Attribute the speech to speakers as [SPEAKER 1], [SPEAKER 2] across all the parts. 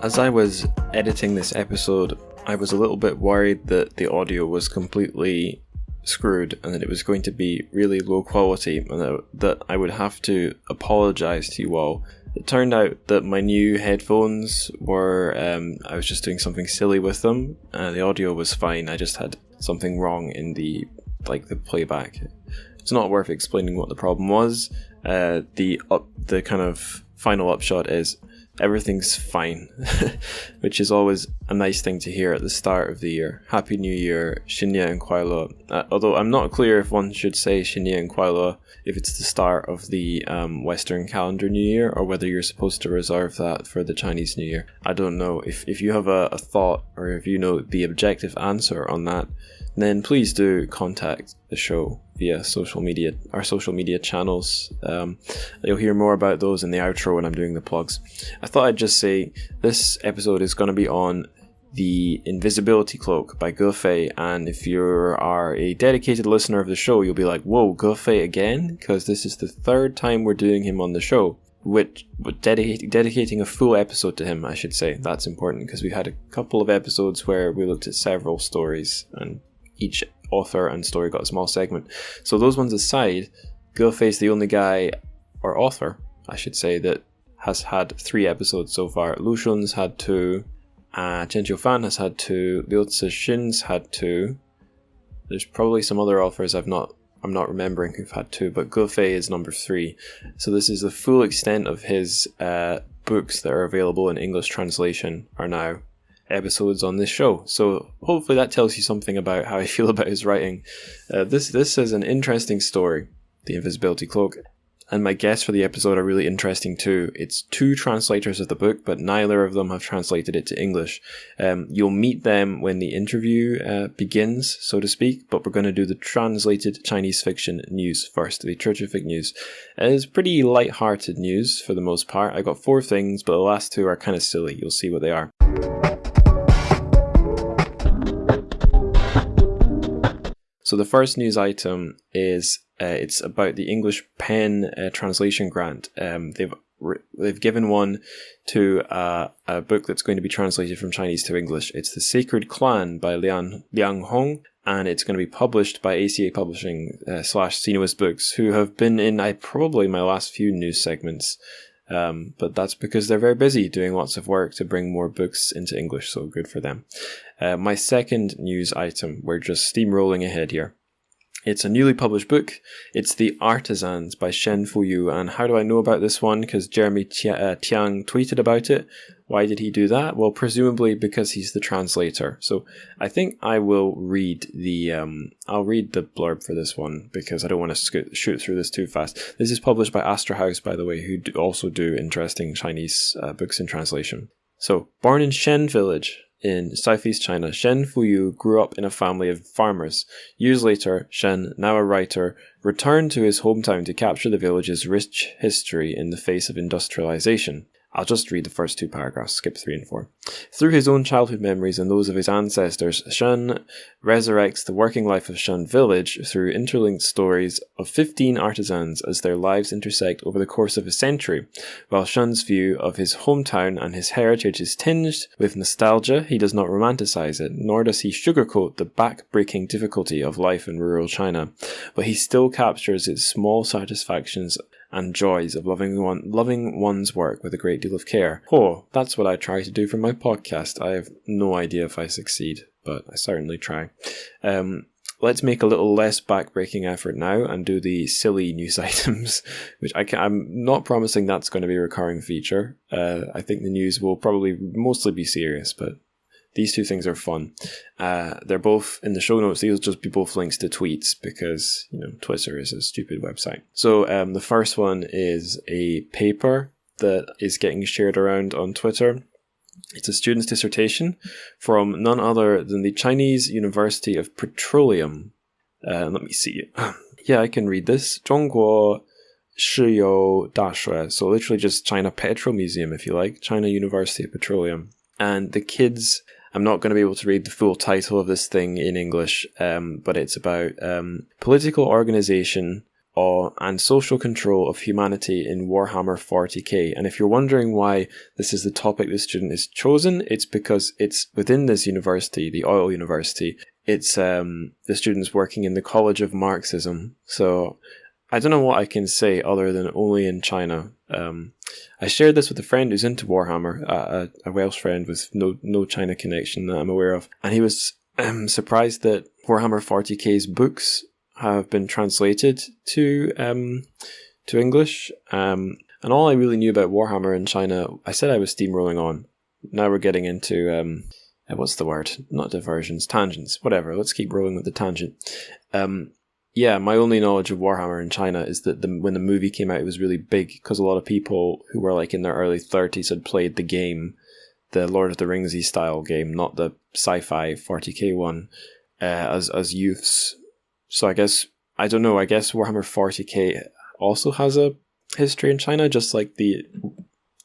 [SPEAKER 1] As I was editing this episode, I was a little bit worried that the audio was completely screwed and that it was going to be really low quality and that I would have to apologize to you all. It turned out that my new headphones were, I was just doing something silly with them. The audio was fine, I just had something wrong in the playback. It's not worth explaining what the problem was. The kind of final upshot is everything's fine, which is always a nice thing to hear at the start of the year. Happy New Year, 新年快乐. Although I'm not clear if one should say 新年快乐if it's the start of the Western calendar New Year, or whether you're supposed to reserve that for the Chinese New Year. I don't know. If you have a thought, or if you know the objective answer on that, then please do contact the show via our social media channels. You'll hear more about those in the outro when I'm doing the plugs. I thought I'd just say this episode is going to be on the Invisibility Cloak by Gefei, and if you are a dedicated listener of the show, you'll be like, whoa, Gefei again? Because this is the third time we're doing him on the show. Dedicating a full episode to him, I should say. That's important because we had a couple of episodes where we looked at several stories and each author and story got a small segment. So those ones aside, Gefei is the only guy, or author, I should say, that has had 3 episodes so far. Lu Shun's had 2, Chen Qiufan has had 2, Liu Cixin's had 2. There's probably some other authors I'm not remembering who've had 2, but Gefei is number 3. So this is the full extent of his books that are available in English translation are now episodes on this show. So hopefully that tells you something about how I feel about his writing. This is an interesting story, The Invisibility Cloak, and my guests for the episode are really interesting too. It's 2 translators of the book, but neither of them have translated it to English. You'll meet them when the interview begins, so to speak, but we're going to do the translated Chinese fiction news first, the terrific news. It is pretty light-hearted news for the most part. I got 4 things, but the last 2 are kind of silly. You'll see what they are. So the first news item is it's about the English pen translation grant. They've given one to a book that's going to be translated from Chinese to English. It's The Sacred Clan by Liang Hong, and it's going to be published by ACA Publishing / Sainio Books, who have been in probably my last few news segments. But that's because they're very busy doing lots of work to bring more books into English, so good for them. My second news item, we're just steamrolling ahead here. It's a newly published book. It's The Artisans by Shen Fuyu. And how do I know about this one? Because Jeremy Tàiyáng tweeted about it. Why did he do that? Well, presumably because he's the translator. So I think I will read I'll read the blurb for this one because I don't want to shoot through this too fast. This is published by Astra House, by the way, who also do interesting Chinese books in translation. So, born in Shen Village in southeast China, Shen Fuyu grew up in a family of farmers. Years later, Shen, now a writer, returned to his hometown to capture the village's rich history in the face of industrialization. I'll just read the first 2 paragraphs, skip 3 and 4. Through his own childhood memories and those of his ancestors, Shen resurrects the working life of Shen Village through interlinked stories of 15 artisans as their lives intersect over the course of a century. While Shen's view of his hometown and his heritage is tinged with nostalgia, he does not romanticize it, nor does he sugarcoat the back-breaking difficulty of life in rural China. But he still captures its small satisfactions and joys of loving one's work with a great deal of care. Oh, that's what I try to do for my podcast. I have no idea if I succeed, but I certainly try. Let's make a little less back-breaking effort now and do the silly news items, which I'm not promising that's going to be a recurring feature. I think the news will probably mostly be serious, but these 2 things are fun. They're both in the show notes. These will just be both links to tweets because, Twitter is a stupid website. So the first one is a paper that is getting shared around on Twitter. It's a student's dissertation from none other than the Chinese University of Petroleum. Let me see. Yeah, I can read this. 中国石油大学. So literally just China Petro Museum, if you like. China University of Petroleum. And the kids... I'm not going to be able to read the full title of this thing in English, but it's about political organization awe, and social control of humanity in Warhammer 40k. And if you're wondering why this is the topic this student has chosen, it's because it's within this university, the Oil University. It's the students working in the College of Marxism. So I don't know what I can say other than only in China. I shared this with a friend who's into Warhammer, a Welsh friend with no China connection that I'm aware of, and he was surprised that Warhammer 40k's books have been translated to English. And all I really knew about Warhammer in China, I said I was steamrolling on. Now we're getting into what's the word? Not diversions, tangents, whatever. Let's keep rolling with the tangent. Yeah, my only knowledge of Warhammer in China is that when the movie came out, it was really big because a lot of people who were like in their early 30s had played the game, the Lord of the Ringsy style game, not the sci-fi 40k one, as youths. So I guess Warhammer 40k also has a history in China, just like the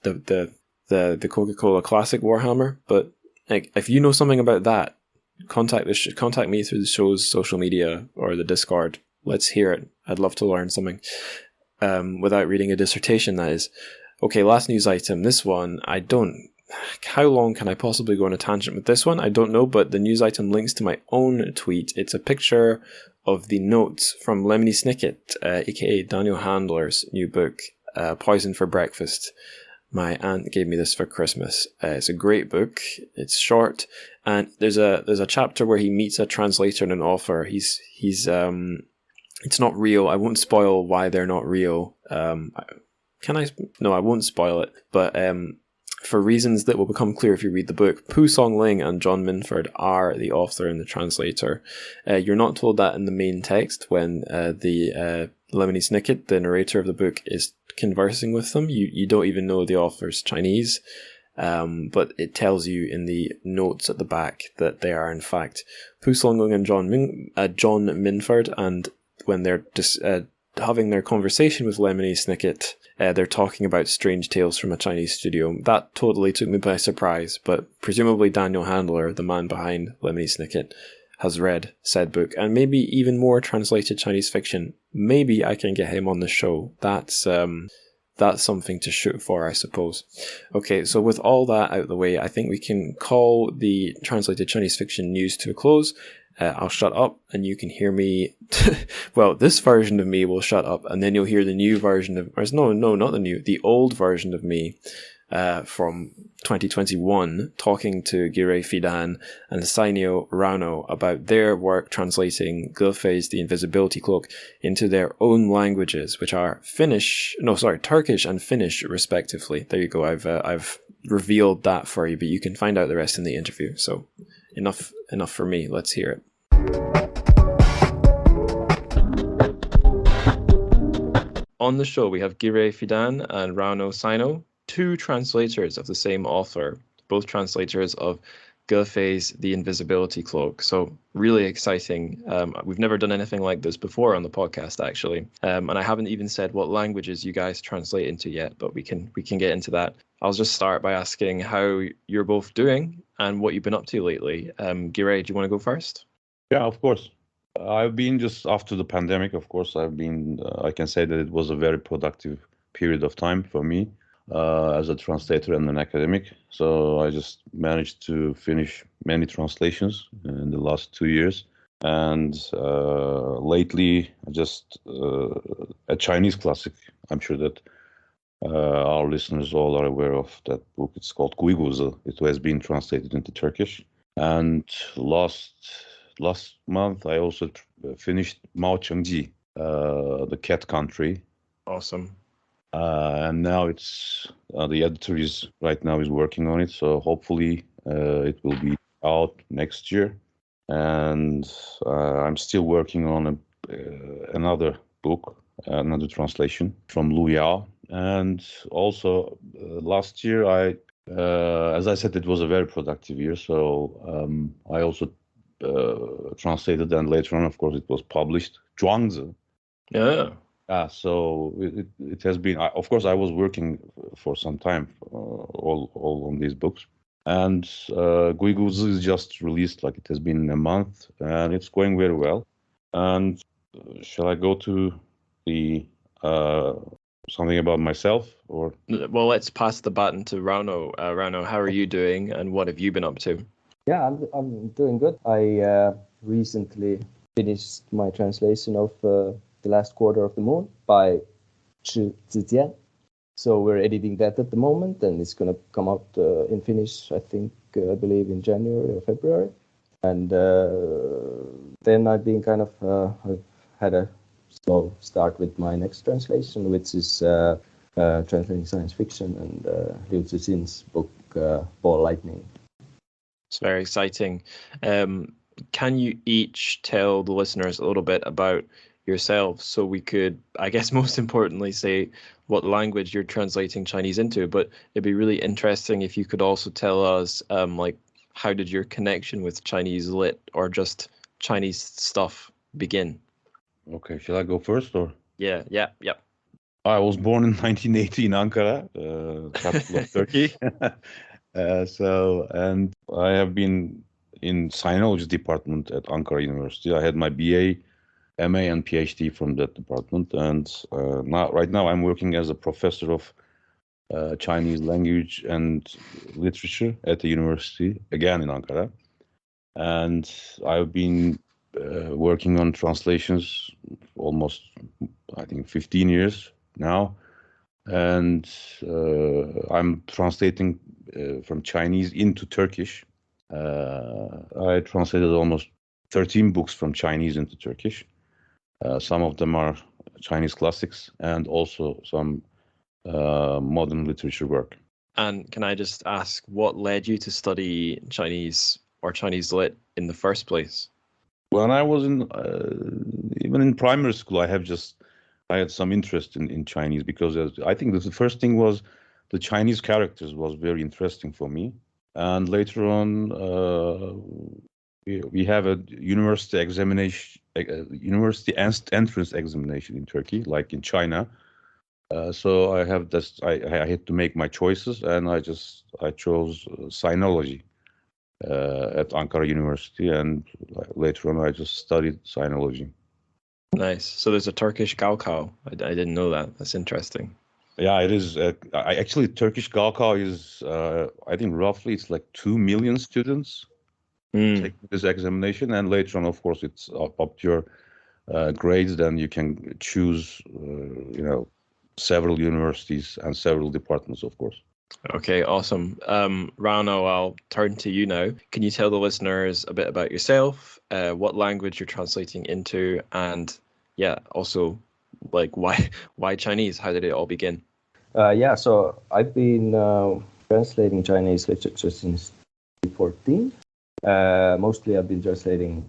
[SPEAKER 1] Coca-Cola Classic Warhammer. But like, if you know something about that, contact me through the show's social media or the Discord. Let's hear it. I'd love to learn something without reading a dissertation, that is. Okay, last news item. This one, how long can I possibly go on a tangent with this one? I don't know, but the news item links to my own tweet. It's a picture of the notes from Lemony Snicket, aka Daniel Handler's new book, Poison for Breakfast. My aunt gave me this for Christmas. It's a great book. It's short, and there's a chapter where he meets a translator and an author. He's it's not real. I won't spoil why they're not real. Can I? No, I won't spoil it. But for reasons that will become clear if you read the book, Pu Songling and John Minford are the author and the translator. You're not told that in the main text when the Lemony Snicket, the narrator of the book, is conversing with them. You don't even know the author's Chinese, but it tells you in the notes at the back that they are in fact Pu Songling and John Minford, and when they're having their conversation with Lemony Snicket, they're talking about strange tales from a Chinese studio. That totally took me by surprise, but presumably Daniel Handler, the man behind Lemony Snicket, has read said book, and maybe even more translated Chinese fiction. Maybe I can get him on the show. That's something to shoot for, I suppose. Okay, so with all that out of the way, I think we can call the translated Chinese fiction news to a close. I'll shut up and you can hear me. Well, this version of me will shut up, and then you'll hear the new version of, the old version of me from 2021 talking to Giray, Fidan and Sainio, Rauno about their work translating Giray, the Invisibility Cloak, into their own languages, which are Turkish and Finnish respectively. There you go. I've revealed that for you, but you can find out the rest in the interview. So enough for me. Let's hear it. On the show, we have Giray, Fidan and Rauno, Sainio, two translators of the same author, both translators of Gilfay's The Invisibility Cloak. So really exciting. We've never done anything like this before on the podcast, actually. And I haven't even said what languages you guys translate into yet, but we can get into that. I'll just start by asking how you're both doing and what you've been up to lately. Giray, do you want to go first?
[SPEAKER 2] Yeah, of course. I've been just after the pandemic, of course, I can say that it was a very productive period of time for me as a translator and an academic. So I just managed to finish many translations in the last 2 years. And lately, just a Chinese classic. I'm sure that our listeners all are aware of that book. It's called Guiguzi. It has been translated into Turkish. And last month, I also finished Mao Chengji, The Cat Country.
[SPEAKER 1] Awesome.
[SPEAKER 2] And now it's the editor is working on it, so hopefully it will be out next year. And I'm still working on another book, another translation from Lu Yao. And also last year, as I said, it was a very productive year. So I also translated, and later on, of course, it was published, Zhuangzi.
[SPEAKER 1] Yeah.
[SPEAKER 2] So it has been. Of course, I was working for some time all on these books, and Guiguzi is just released. Like, it has been a month, and it's going very well. And shall I go to briefly something about myself, or?
[SPEAKER 1] Well, let's pass the baton to Rauno. Rauno, how are you doing, and what have you been up to?
[SPEAKER 3] Yeah, I'm doing good. I recently finished my translation of The Last Quarter of the Moon by Zhijian. So we're editing that at the moment, and it's going to come out in Finnish, I I believe in January or February. And then I've been I've had a slow start with my next translation, which is translating science fiction and Liu Cixin's book, Ball Lightning.
[SPEAKER 1] It's very exciting. Can you each tell the listeners a little bit about yourselves, so we could, I guess, most importantly, say what language you're translating Chinese into? But it'd be really interesting if you could also tell us, how did your connection with Chinese lit or just Chinese stuff begin?
[SPEAKER 2] Okay, shall I go first, or?
[SPEAKER 1] Yeah.
[SPEAKER 2] I was born in 1980 in Ankara, capital of Turkey. And I have been in Sinology department at Ankara University. I had my BA, MA, and PhD from that department. And right now I'm working as a professor of Chinese language and literature at the university, again in Ankara. And I've been working on translations almost, I think, 15 years now. And I'm translating from Chinese into Turkish. I translated almost 13 books from Chinese into Turkish. Some of them are Chinese classics and also some modern literature work.
[SPEAKER 1] And can I just ask, what led you to study Chinese or Chinese lit in the first place?
[SPEAKER 2] When I was even in primary school, I had some interest in Chinese, because I think the first thing was the Chinese characters was very interesting for me. And later on, we have a university examination, university entrance examination in Turkey, like in China. So I have this. I had to make my choices, and I chose sinology at Ankara University, and later on I just studied sinology.
[SPEAKER 1] Nice. So there's a Turkish Gaokao. I didn't know that. That's interesting.
[SPEAKER 2] Yeah, it is. Actually, Turkish Gaokao is, I think, roughly it's like 2 million students taking this examination, and later on, of course, it's up to your grades. Then you can choose, several universities and several departments, of course.
[SPEAKER 1] Okay, awesome. Rauno, I'll turn to you now. Can you tell the listeners a bit about yourself, what language you're translating into, and also why Chinese? How did it all begin?
[SPEAKER 3] So I've been translating Chinese literature since 2014. Mostly I've been translating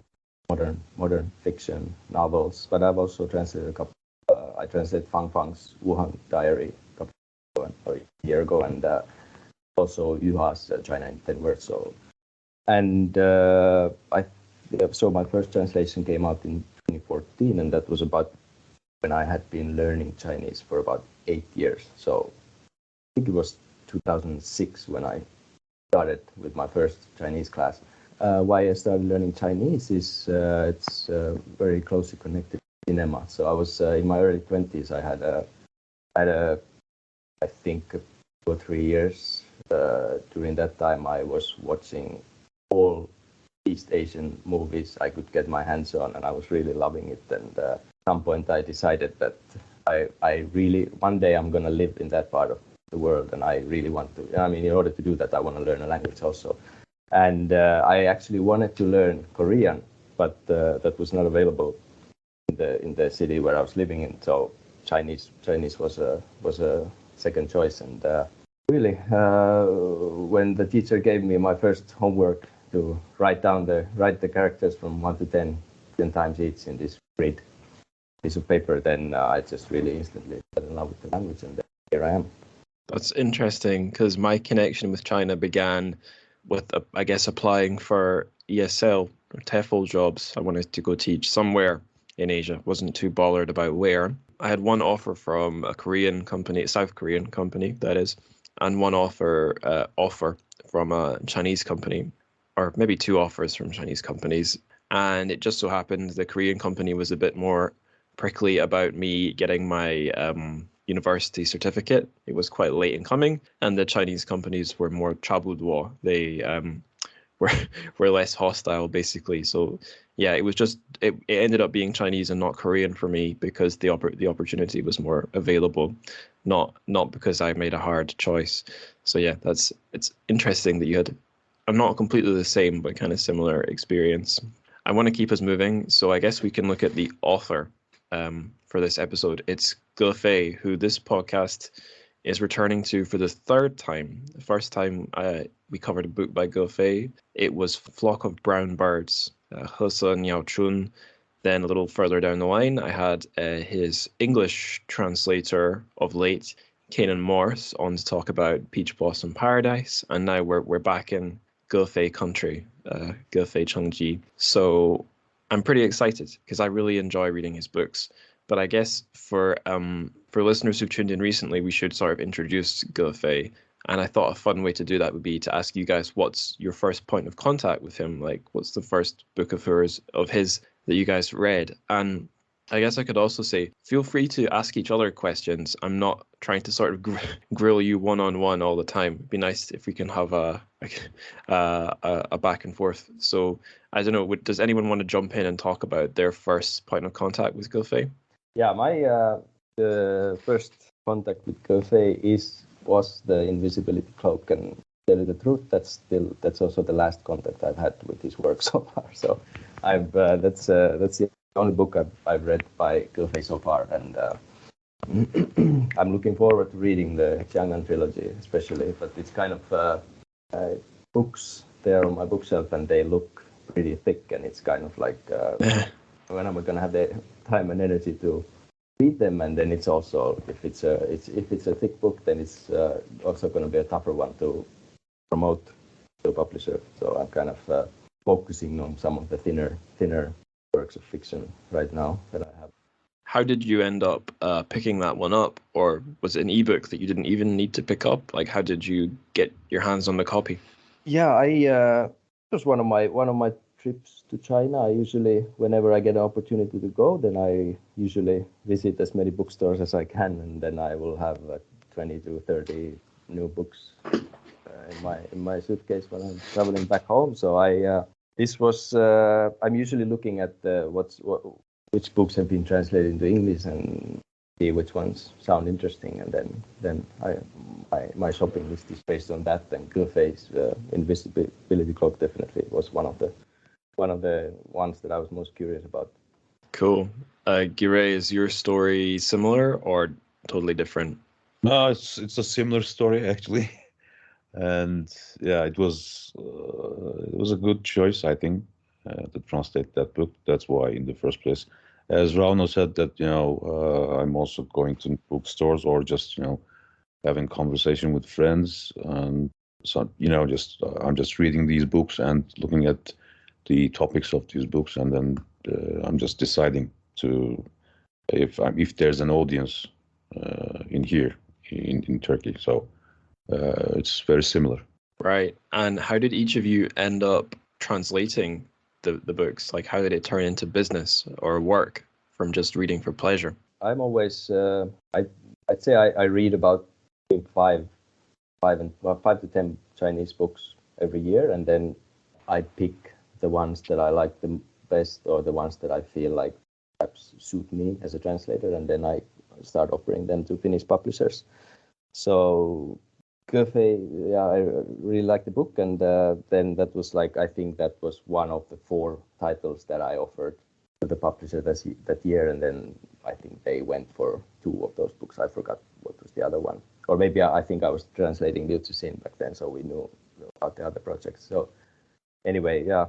[SPEAKER 3] modern fiction novels, but I've also translated a couple. I translated Fang Fang's Wuhan Diary a year ago, and also Yuha's China in 10 Words. So my first translation came out in 2014, and that was about when I had been learning Chinese for about 8 years. So I think it was 2006 when I started with my first Chinese class. Why I started learning Chinese is it's very closely connected to cinema. So I was in my early 20s. I had I think 2 or 3 years. During that time, I was watching all East Asian movies I could get my hands on, and I was really loving it. And at some point, I decided that I really, one day I'm going to live in that part of the world, and I really want to. I mean, in order to do that, I want to learn a language also. And I actually wanted to learn Korean, but that was not available in the city where I was living in. So Chinese was a second choice. And really, when the teacher gave me my first homework to write the characters from 1 to 10 times each in this great piece of paper, then I just really instantly fell in love with the language, and here I am.
[SPEAKER 1] That's interesting, because my connection with China began with, I guess, applying for ESL or TEFL jobs. I wanted to go teach somewhere in Asia. Wasn't too bothered about where. I had one offer from a Korean company, a South Korean company, that is, and one offer from a Chinese company, or maybe 2 offers from Chinese companies. And it just so happened the Korean company was a bit more prickly about me getting my university certificate. It was quite late in coming, and the Chinese companies were more 差不多. They were less hostile, basically. So yeah, it was just it ended up being Chinese and not Korean for me because the opportunity was more available, not because I made a hard choice. So yeah, it's interesting that you had not completely the same but kind of similar experience. I want to keep us moving, so I guess we can look at the author for this episode. It's Ge, who this podcast is returning to for the third time. The first time we covered a book by Ge, it was Flock of Brown Birds, Hese Niao Chun. Then a little further down the line, I had his English translator of late, Kanan Morse, on to talk about Peach Blossom Paradise. And now we're back in Ge country, Ge Chengji. So I'm pretty excited because I really enjoy reading his books. But I guess for listeners who've tuned in recently, we should sort of introduce Ge. And I thought a fun way to do that would be to ask you guys, what's your first point of contact with him? Like, what's the first book of his that you guys read? And I guess I could also say, feel free to ask each other questions. I'm not trying to sort of grill you one-on-one all the time. It'd be nice if we can have a back and forth. So I don't know, does anyone want to jump in and talk about their first point of contact with Ge?
[SPEAKER 3] Yeah, my the first contact with Ge was the Invisibility Cloak, and tell you the truth, that's also the last contact I've had with his work so far. So I've that's the only book I've read by Ge so far, and I'm looking forward to reading the Xiang'an trilogy, especially. But it's kind of books there on my bookshelf, and they look pretty thick, and it's kind of like when am I going to have the time and energy to read them? And then it's also if it's a thick book, then it's also going to be a tougher one to promote to a publisher. So I'm kind of focusing on some of the thinner works of fiction right now that I have.
[SPEAKER 1] How did you end up picking that one up, or was it an ebook that you didn't even need to pick up? Like, how did you get your hands on the copy?
[SPEAKER 3] Yeah, it was one of my trips to China. I usually, whenever I get an opportunity to go, then I usually visit as many bookstores as I can, and then I will have 20 to 30 new books in my suitcase when I'm traveling back home. So I'm usually looking at which books have been translated into English and see which ones sound interesting, and then my shopping list is based on that. And Ge's Invisibility Cloak definitely was one of the ones that I was most curious about.
[SPEAKER 1] Cool. Giray, is your story similar or totally different?
[SPEAKER 2] No, it's a similar story actually, and yeah, it was a good choice, I think, to translate that book. That's why, in the first place, as Rauno said, that I'm also going to bookstores or just having conversation with friends, and so I'm just reading these books and looking at the topics of these books, and then I'm just deciding if there's an audience in here in Turkey. So it's very similar.
[SPEAKER 1] Right. And how did each of you end up translating the books? Like, how did it turn into business or work from just reading for pleasure?
[SPEAKER 3] I'm always I'd say I read about 5 to 10 Chinese books every year, and then I pick the ones that I like the best, or the ones that I feel like perhaps suit me as a translator, and then I start offering them to Finnish publishers. So Ge, yeah, I really liked the book, and then that was I think that was one of the 4 titles that I offered to the publisher that year, and then I think they went for 2 of those books. I forgot what was the other one, or maybe I think I was translating Liu Cixin back then, so we knew about the other projects. So anyway, yeah,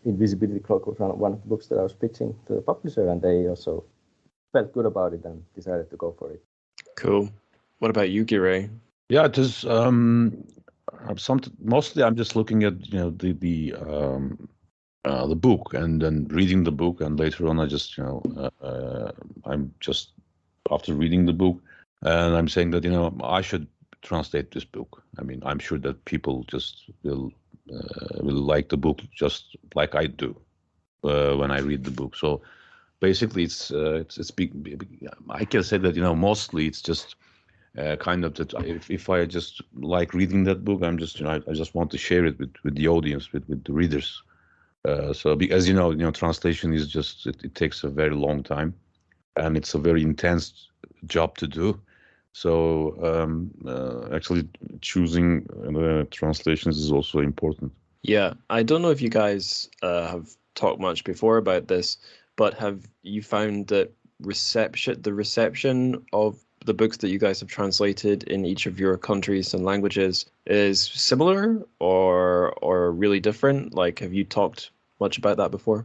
[SPEAKER 3] Invisibility Cloak was one of the books that I was pitching to the publisher, and they also felt good about it and decided to go for it.
[SPEAKER 1] Cool. What about you, Giray?
[SPEAKER 2] Yeah, it is. Mostly, I'm just looking at the book and then reading the book, and later on, I just I'm just after reading the book, and I'm saying that I should translate this book. I mean, I'm sure that people just will like the book just like I do when I read the book. So basically it's I can say that mostly it's just kind of that if I just like reading that book, I'm just I just want to share it with the audience, with the readers. So as translation is just it takes a very long time, and it's a very intense job to do. So actually choosing translations is also important.
[SPEAKER 1] Yeah, I don't know if you guys have talked much before about this, but have you found that the reception of the books that you guys have translated in each of your countries and languages is similar or really different? Like, have you talked much about that before?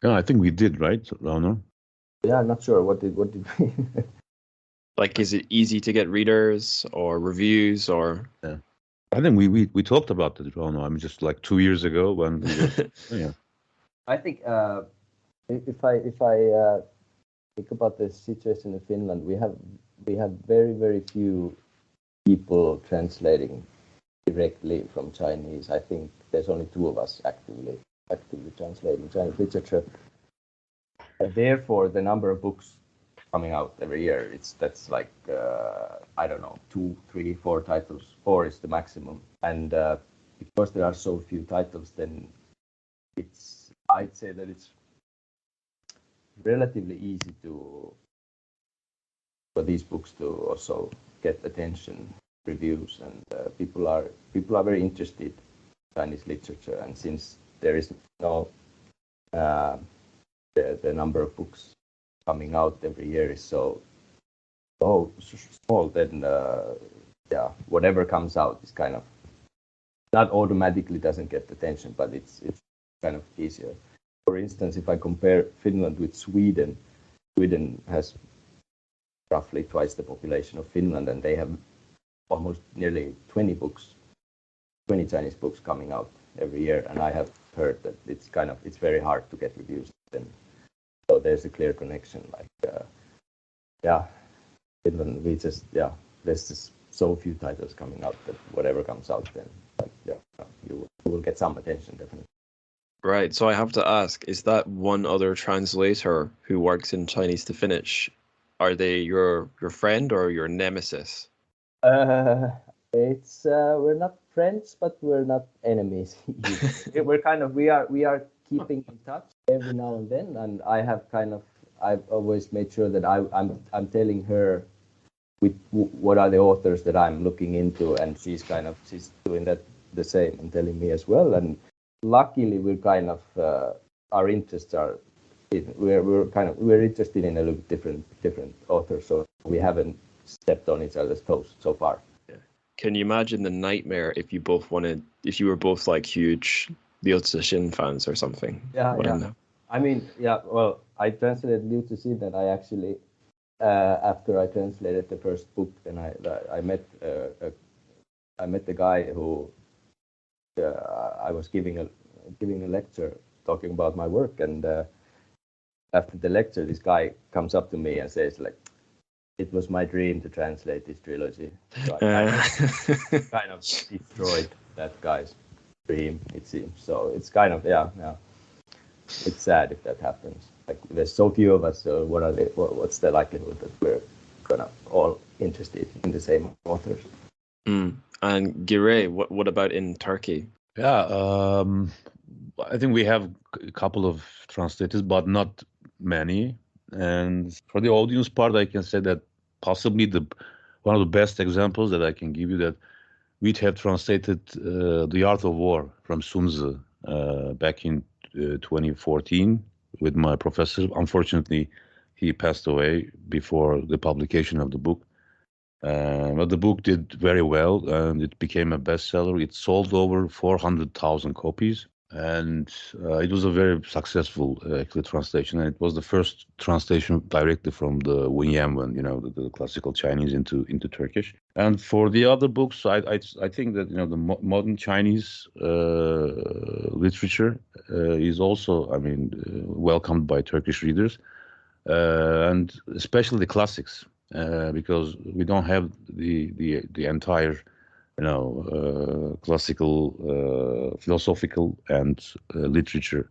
[SPEAKER 2] Yeah, I think we did, right, Rauno?
[SPEAKER 3] Yeah, I'm not sure what did we
[SPEAKER 1] Like, is it easy to get readers or reviews or?
[SPEAKER 2] Yeah. I think we talked about that, Rauno. I mean, just like 2 years ago when we were, yeah.
[SPEAKER 3] I think if I think about the situation in Finland, we have very, very few people translating directly from Chinese. I think there's only 2 of us actively translating Chinese literature. And therefore, the number of books coming out every year, that's like I don't know, 2, 3, 4 titles. 4 is the maximum, and because there are so few titles, then I'd say that it's relatively easy for these books to also get attention, reviews, and people are very interested in Chinese literature. And since there is no the number of books coming out every year is so small, then whatever comes out is kind of not automatically doesn't get attention, but it's kind of easier. For instance, if I compare Finland with Sweden has roughly twice the population of Finland, and they have almost nearly 20 Chinese books coming out every year, and I have heard that it's very hard to get reviews then. So there's a clear connection. Like Finland, there's just so few titles coming out that whatever comes out, then you will get some attention definitely.
[SPEAKER 1] Right. So I have to ask, is that one other translator who works in Chinese to Finnish? Are they your friend or your nemesis?
[SPEAKER 3] It's we're not friends, but we're not enemies. we are keeping in touch every now and then, and I've always made sure that I'm telling her with what are the authors that I'm looking into, and she's doing that the same and telling me as well. And luckily, our interests are we're interested in a little different authors, so we haven't stepped on each other's toes so far.
[SPEAKER 1] Yeah. Can you imagine the nightmare if you were both like huge Liu Cixin fans or something?
[SPEAKER 3] Yeah. I mean, well, I translated Liu Cixin, and I actually after I translated the first book, and I met the guy who I was giving a lecture talking about my work, and after the lecture, this guy comes up to me and says, like, it was my dream to translate this trilogy. So I kind of destroyed that guy's dream, it seems. So it's kind of it's sad if that happens. Like, there's so few of us, so what's the likelihood that we're gonna all interested in the same authors?
[SPEAKER 1] And Giray, what about in Turkey?
[SPEAKER 2] Yeah, I think we have a couple of translators, but not many. And for the audience part, I can say that possibly one of the best examples that I can give you, that we have translated The Art of War from Sun Tzu back in 2014 with my professor. Unfortunately, he passed away before the publication of the book. But the book did very well, and it became a bestseller. It sold over 400,000 copies, and it was a very successful translation. And it was the first translation directly from the Wenyanwen, the classical Chinese into Turkish. And for the other books, I think that the modern Chinese literature is also, welcomed by Turkish readers, and especially the classics. Because we don't have the entire, classical, philosophical and literature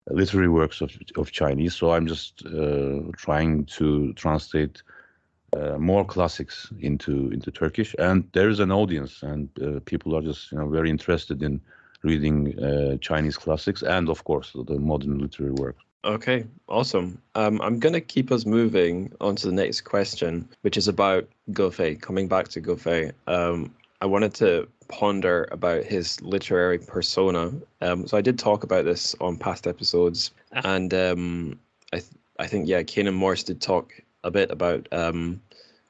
[SPEAKER 2] literary works of Chinese. So I'm just trying to translate more classics into Turkish, and there is an audience, and people are just very interested in reading Chinese classics, and of course the modern literary work.
[SPEAKER 1] Okay, awesome. I'm going to keep us moving on to the next question, which is about Gefei. Coming back to Gefei, I wanted to ponder about his literary persona. So I did talk about this on past episodes, and I think Kane and Morse did talk a bit about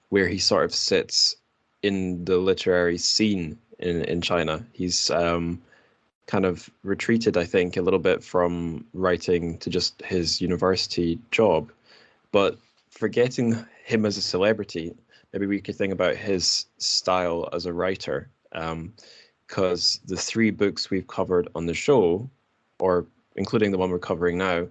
[SPEAKER 1] where he sort of sits in the literary scene in China. He's kind of retreated, I think, a little bit from writing to just his university job. But forgetting him as a celebrity, maybe we could think about his style as a writer. Because the 3 books we've covered on the show, or including the one we're covering now,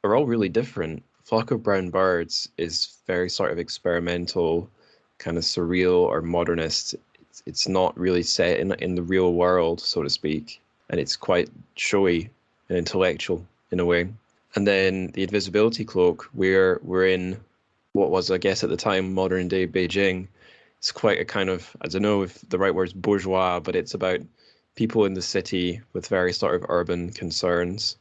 [SPEAKER 1] are all really different. Flock of Brown Birds is very sort of experimental, kind of surreal or modernist. It's not really set in the real world, so to speak. And it's quite showy and intellectual in a way. And then the Invisibility Cloak, we're in what was, I guess, at the time, modern day Beijing. It's quite a kind of, I don't know if the right word is bourgeois, but it's about people in the city with very sort of urban concerns.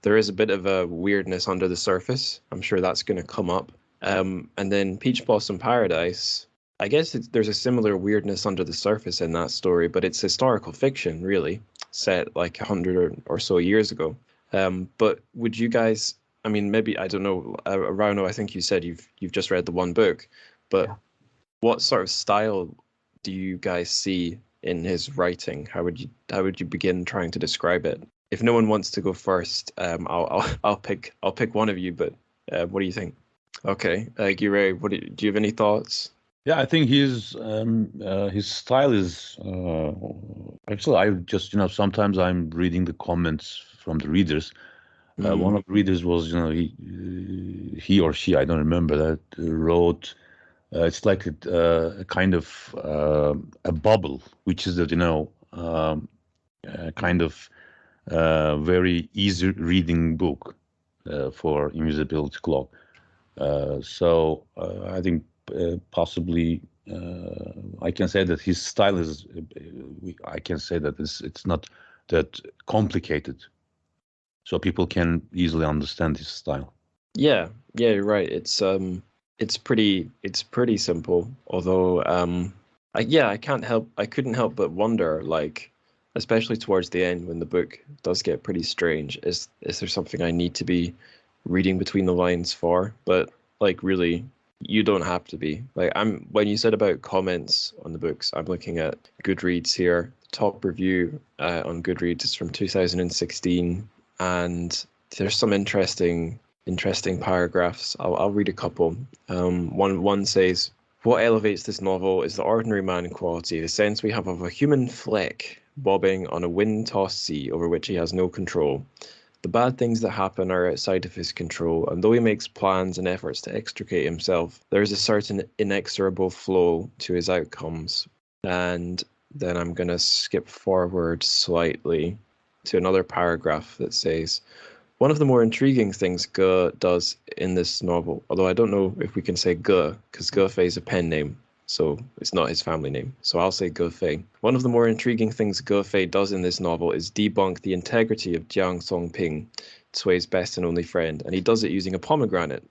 [SPEAKER 1] There is a bit of a weirdness under the surface. I'm sure that's going to come up. And then Peach Blossom Paradise, I guess there's a similar weirdness under the surface in that story, but it's historical fiction, really, set like 100 or so years ago. But would you guys, I mean, maybe, I don't know, Rauno, I think you said you've just read the one book, but what sort of style do you guys see in his writing? How would you begin trying to describe it? If no one wants to go first, I'll pick one of you, but what do you think? Okay, Giray, do you have any thoughts?
[SPEAKER 2] Yeah, I think his style is actually, I just sometimes I'm reading the comments from the readers. One of the readers was he or she, I don't remember, that wrote it's like a kind of a bubble, which is that kind of very easy reading book for Invisibility Cloak. So I think possibly I can say that his style is. I can say that it's not that complicated, so people can easily understand his style.
[SPEAKER 1] Yeah, you're right. It's pretty simple. Although I couldn't help but wonder, like, especially towards the end when the book does get pretty strange, is there something I need to be reading between the lines for? But like, really, you don't have to be. Like, when you said about comments on the books, I'm looking at Goodreads here. Top review on Goodreads is from 2016, and there's some interesting paragraphs. I'll read a couple. One says, "What elevates this novel is the ordinary man quality, the sense we have of a human fleck bobbing on a wind-tossed sea over which he has no control. The bad things that happen are outside of his control, and though he makes plans and efforts to extricate himself, there is a certain inexorable flow to his outcomes." And then I'm going to skip forward slightly to another paragraph that says, "One of the more intriguing things Ge does in this novel," although I don't know if we can say Ge, because Gefei is a pen name, so it's not his family name. So I'll say Gefei. "One of the more intriguing things Gefei does in this novel is debunk the integrity of Jiang Songping, Cui's best and only friend, and he does it using a pomegranate.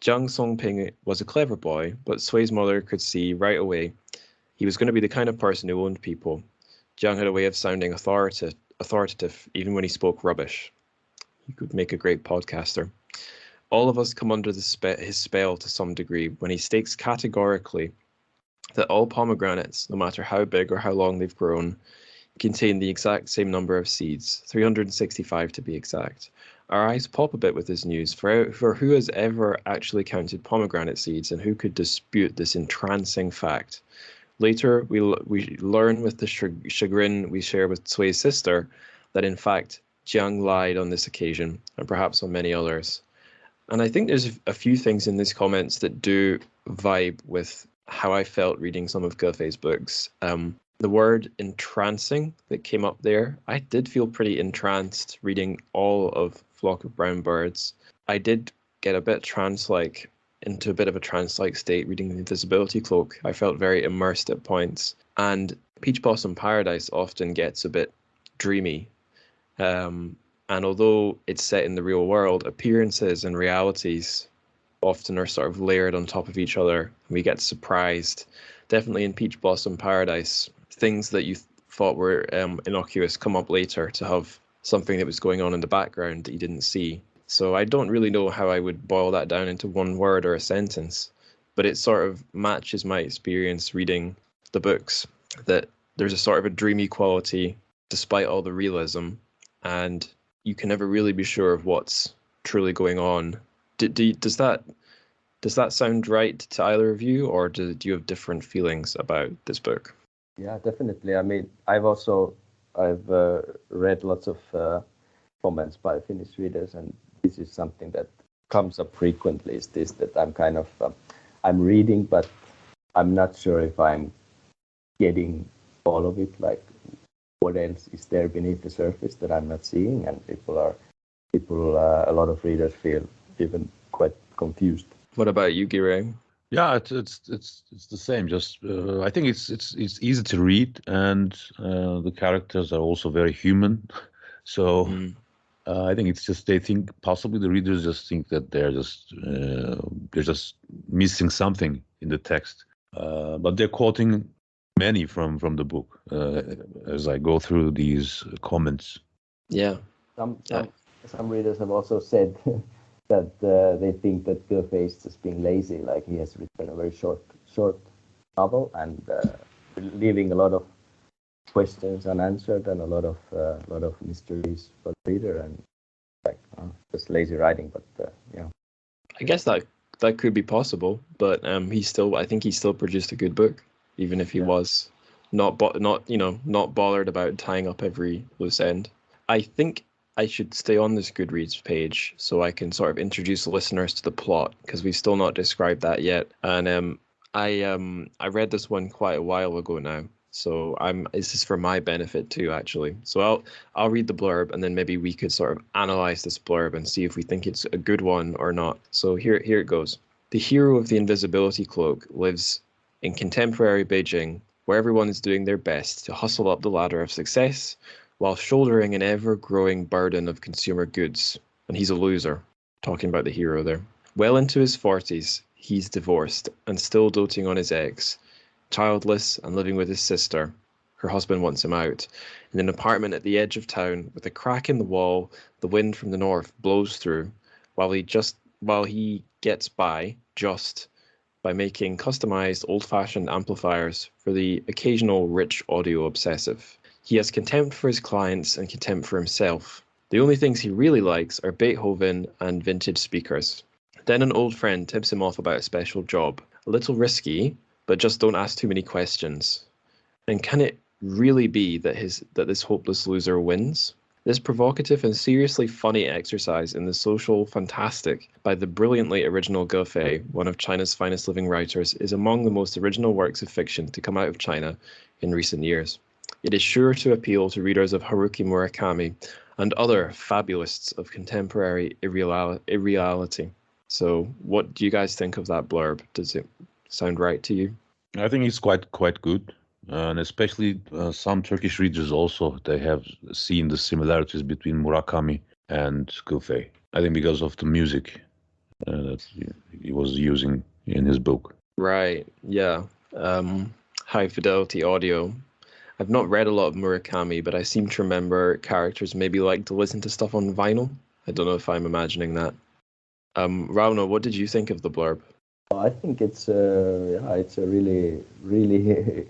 [SPEAKER 1] Jiang Songping was a clever boy, but Cui's mother could see right away he was going to be the kind of person who owned people. Jiang had a way of sounding authoritative even when he spoke rubbish. He could make a great podcaster. All of us come under his spell to some degree when he states categorically that all pomegranates, no matter how big or how long they've grown, contain the exact same number of seeds, 365 to be exact. Our eyes pop a bit with this news, for who has ever actually counted pomegranate seeds, and who could dispute this entrancing fact? Later, we learn with the chagrin we share with Cui's sister that in fact Jiang lied on this occasion, and perhaps on many others." And I think there's a few things in these comments that do vibe with how I felt reading some of Gefei's books. The word entrancing that came up there, I did feel pretty entranced reading all of Flock of Brown Birds. I did get a bit into a bit of a trance-like state reading the Invisibility Cloak. I felt very immersed at points. And Peach Blossom Paradise often gets a bit dreamy. And although it's set in the real world, appearances and realities often are sort of layered on top of each other. We get surprised. Definitely in Peach Blossom Paradise, things that you thought were innocuous come up later to have something that was going on in the background that you didn't see. So I don't really know how I would boil that down into one word or a sentence, but it sort of matches my experience reading the books, that there's a sort of a dreamy quality despite all the realism, and you can never really be sure of what's truly going on. Does that sound right to either of you, or do you have different feelings about this book?
[SPEAKER 3] Yeah, definitely. I mean, I've read lots of comments by Finnish readers, and this is something that comes up frequently. Is this that I'm kind of I'm reading, but I'm not sure if I'm getting all of it. Like, what else is there beneath the surface that I'm not seeing? And a lot of readers feel even quite confused.
[SPEAKER 1] What about you, Giray?
[SPEAKER 2] Yeah, it's the same. Just I think it's easy to read, and the characters are also very human. So I think it's just possibly the readers just think that they're just missing something in the text, but they're quoting many from the book as I go through these comments.
[SPEAKER 1] Yeah.
[SPEAKER 3] Some readers have also said that they think that Gilfey is just being lazy, like he has written a very short novel and leaving a lot of questions unanswered and a lot of mysteries for the reader, and just lazy writing. But
[SPEAKER 1] I guess that could be possible, but I think he still produced a good book, even if he was not bothered about tying up every loose end. I think I should stay on this Goodreads page so I can sort of introduce listeners to the plot, because we've still not described that yet. And I read this one quite a while ago now, so this is for my benefit too, actually. So I'll read the blurb, and then maybe we could sort of analyze this blurb and see if we think it's a good one or not. So here it goes. The hero of the Invisibility Cloak lives in contemporary Beijing, where everyone is doing their best to hustle up the ladder of success while shouldering an ever-growing burden of consumer goods. And he's a loser, talking about the hero there. Well into his 40s, he's divorced and still doting on his ex, childless and living with his sister. Her husband wants him out. In an apartment at the edge of town, with a crack in the wall, the wind from the north blows through, while he gets by making customized old-fashioned amplifiers for the occasional rich audio obsessive. He has contempt for his clients and contempt for himself. The only things he really likes are Beethoven and vintage speakers. Then an old friend tips him off about a special job. A little risky, but just don't ask too many questions. And can it really be that this hopeless loser wins? This provocative and seriously funny exercise in the social fantastic by the brilliantly original Gilfey, one of China's finest living writers, is among the most original works of fiction to come out of China in recent years. It is sure to appeal to readers of Haruki Murakami and other fabulists of contemporary irreality. So what do you guys think of that blurb? Does it sound right to you?
[SPEAKER 2] I think it's quite good. And especially some Turkish readers also, they have seen the similarities between Murakami and Gilfey. I think because of the music that he was using in his book.
[SPEAKER 1] Right, yeah. High fidelity audio. I've not read a lot of Murakami, but I seem to remember characters maybe like to listen to stuff on vinyl. I don't know if I'm imagining that. Rauno, what did you think of the blurb?
[SPEAKER 3] I think it's a really, really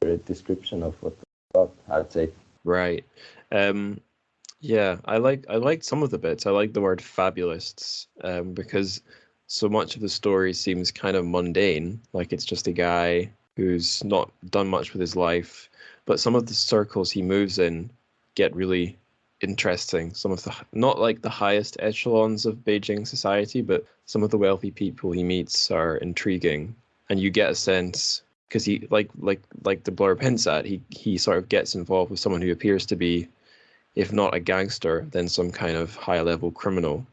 [SPEAKER 3] great description of what the book, I'd say.
[SPEAKER 1] Right. Yeah, I liked some of the bits. I like the word fabulists, because so much of the story seems kind of mundane, like it's just a guy who's not done much with his life. But some of the circles he moves in get really interesting. Some of the, not like the highest echelons of Beijing society, but some of the wealthy people he meets are intriguing. And you get a sense, because he, like the blurb hints at, he sort of gets involved with someone who appears to be if not a gangster, then some kind of high-level criminal,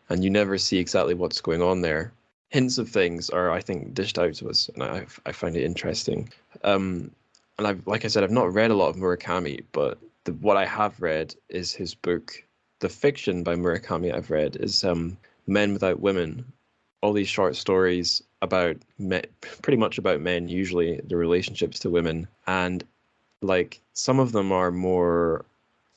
[SPEAKER 1] and you never see exactly what's going on there. Hints of things are, I think, dished out to us, and I find it interesting. And like I said, I've not read a lot of Murakami, but what I have read is his book. The fiction by Murakami I've read is Men Without Women. All these short stories about pretty much about men, usually the relationships to women, and like some of them are more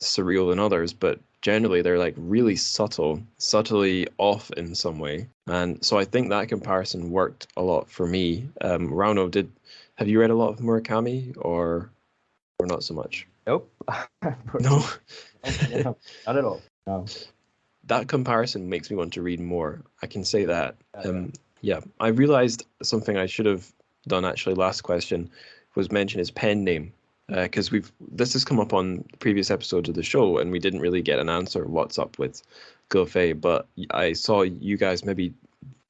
[SPEAKER 1] surreal than others, but generally they're like really subtly off in some way. And so I think that comparison worked a lot for me. Rauno, have you read a lot of Murakami or not so much?
[SPEAKER 3] Nope.
[SPEAKER 1] No.
[SPEAKER 3] Not at all. No.
[SPEAKER 1] That comparison makes me want to read more. I can say that. Yeah, I realized something I should have done actually. Last question was mention his pen name, because this has come up on previous episodes of the show, and we didn't really get an answer what's up with Gofei. But I saw you guys, maybe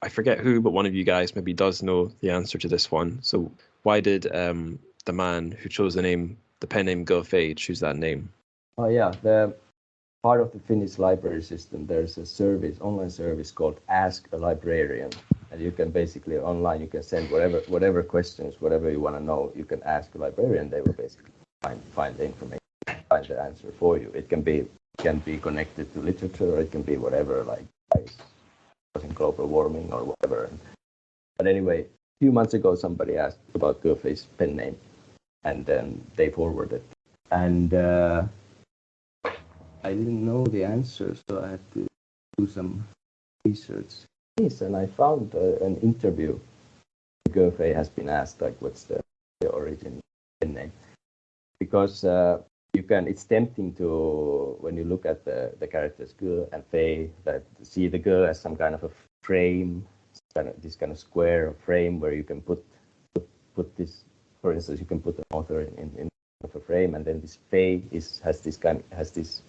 [SPEAKER 1] I forget who, but one of you guys maybe does know the answer to this one. So why did the man who chose the pen name Gofei choose that name?
[SPEAKER 3] Oh yeah, the part of the Finnish library system, there's a online service called Ask a Librarian, and you can basically online you can send whatever questions, whatever you want to know, you can ask a librarian. They will basically find the information, find the answer for you. It can be connected to literature, or it can be whatever, like global warming or whatever. But anyway, a few months ago, somebody asked about Gofei's pen name, and then they forwarded, and I didn't know the answer, so I had to do some research. Yes, and I found an interview. Gofei has been asked, like, what's the origin pen name? Because it's tempting to, when you look at the characters Ge and Fei, that see the Ge as some kind of a frame, this kind of square frame where you can put this. For instance, you can put an author in a frame, and then this Fei has this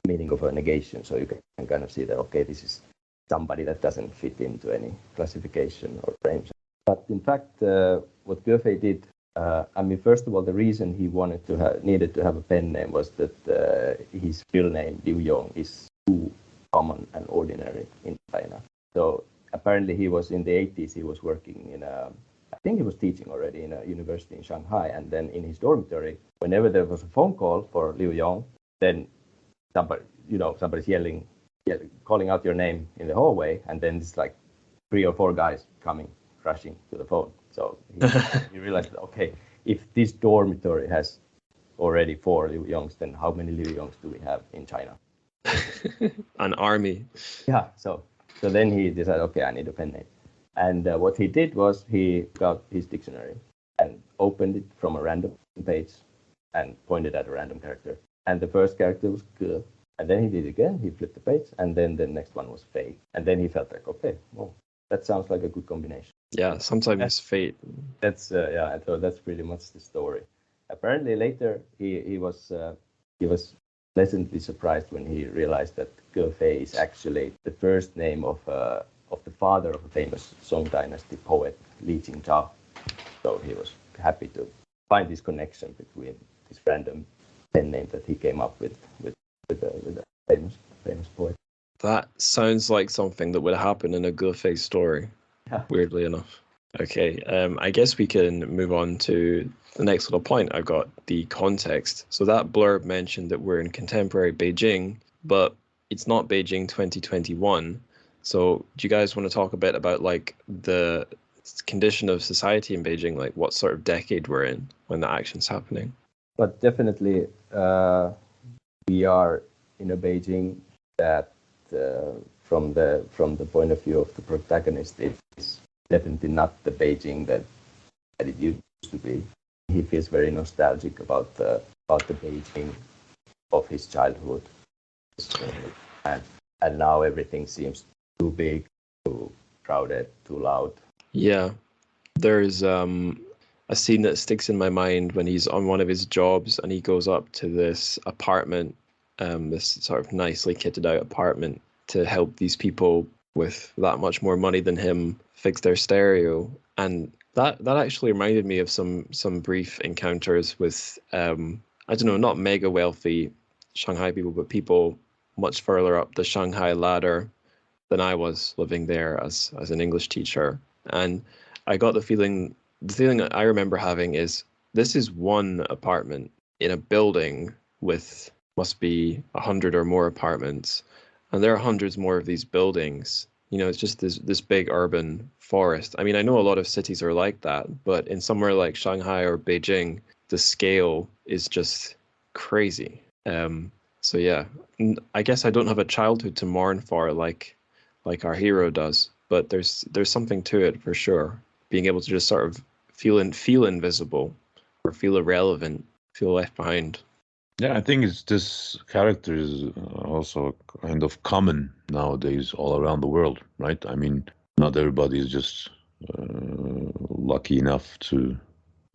[SPEAKER 3] meaning of a negation, so you can kind of see that, okay, this is somebody that doesn't fit into any classification or frames. But in fact, what Gofei did, first of all, the reason he needed to have a pen name was that his real name, Liu Yong, is too common and ordinary in China. So apparently he was in the 80s, he was working I think he was teaching already in a university in Shanghai, and then in his dormitory, whenever there was a phone call for Liu Yong, then somebody's yelling, calling out your name in the hallway, and then it's like 3 or 4 guys coming rushing to the phone. So he realized that, okay, if this dormitory has already 4 Liu Yongs, then how many Liu Yongs do we have in China?
[SPEAKER 1] An army.
[SPEAKER 3] Yeah. So then he decided, okay, I need a pen name. And what he did was he got his dictionary and opened it from a random page and pointed at a random character. And the first character was Ge. And then he did it again. He flipped the page, and then the next one was Fei. And then he felt like, okay, well, that sounds like a good combination.
[SPEAKER 1] Yeah, sometimes fate.
[SPEAKER 3] That's so that's pretty much the story. Apparently later he was pleasantly surprised when he realized that Gofei is actually the first name of the father of a famous Song Dynasty poet, Li Jingzhao. So he was happy to find this connection between this random pen name that he came up with a famous poet.
[SPEAKER 1] That sounds like something that would happen in a Gofei story, weirdly enough. Okay, I guess we can move on to the next little point I've got, the context. So that blurb mentioned that we're in contemporary Beijing, but it's not Beijing 2021. So do you guys want to talk a bit about like the condition of society in Beijing, like what sort of decade we're in when the action's happening?
[SPEAKER 3] But definitely we are in a Beijing that from the point of view of the protagonist, it's definitely not the Beijing that it used to be. He feels very nostalgic about the Beijing of his childhood, and now everything seems too big, too crowded, too loud.
[SPEAKER 1] Yeah, there's a scene that sticks in my mind when he's on one of his jobs and he goes up to this apartment, this sort of nicely kitted out apartment, to help these people with that much more money than him fix their stereo. And that actually reminded me of some brief encounters with I don't know, not mega wealthy Shanghai people, but people much further up the Shanghai ladder than I was living there as an English teacher. And I got the feeling I remember having is this is one apartment in a building with must be 100 or more apartments, and there are hundreds more of these buildings. You know, it's just this big urban forest. I mean, I know a lot of cities are like that, but in somewhere like Shanghai or Beijing, the scale is just crazy. So yeah, I guess I don't have a childhood to mourn for like our hero does, but there's something to it for sure. Being able to just sort of feel invisible, or feel irrelevant, feel left behind.
[SPEAKER 2] Yeah, I think it's this character is also kind of common nowadays all around the world, right? I mean, not everybody is just lucky enough to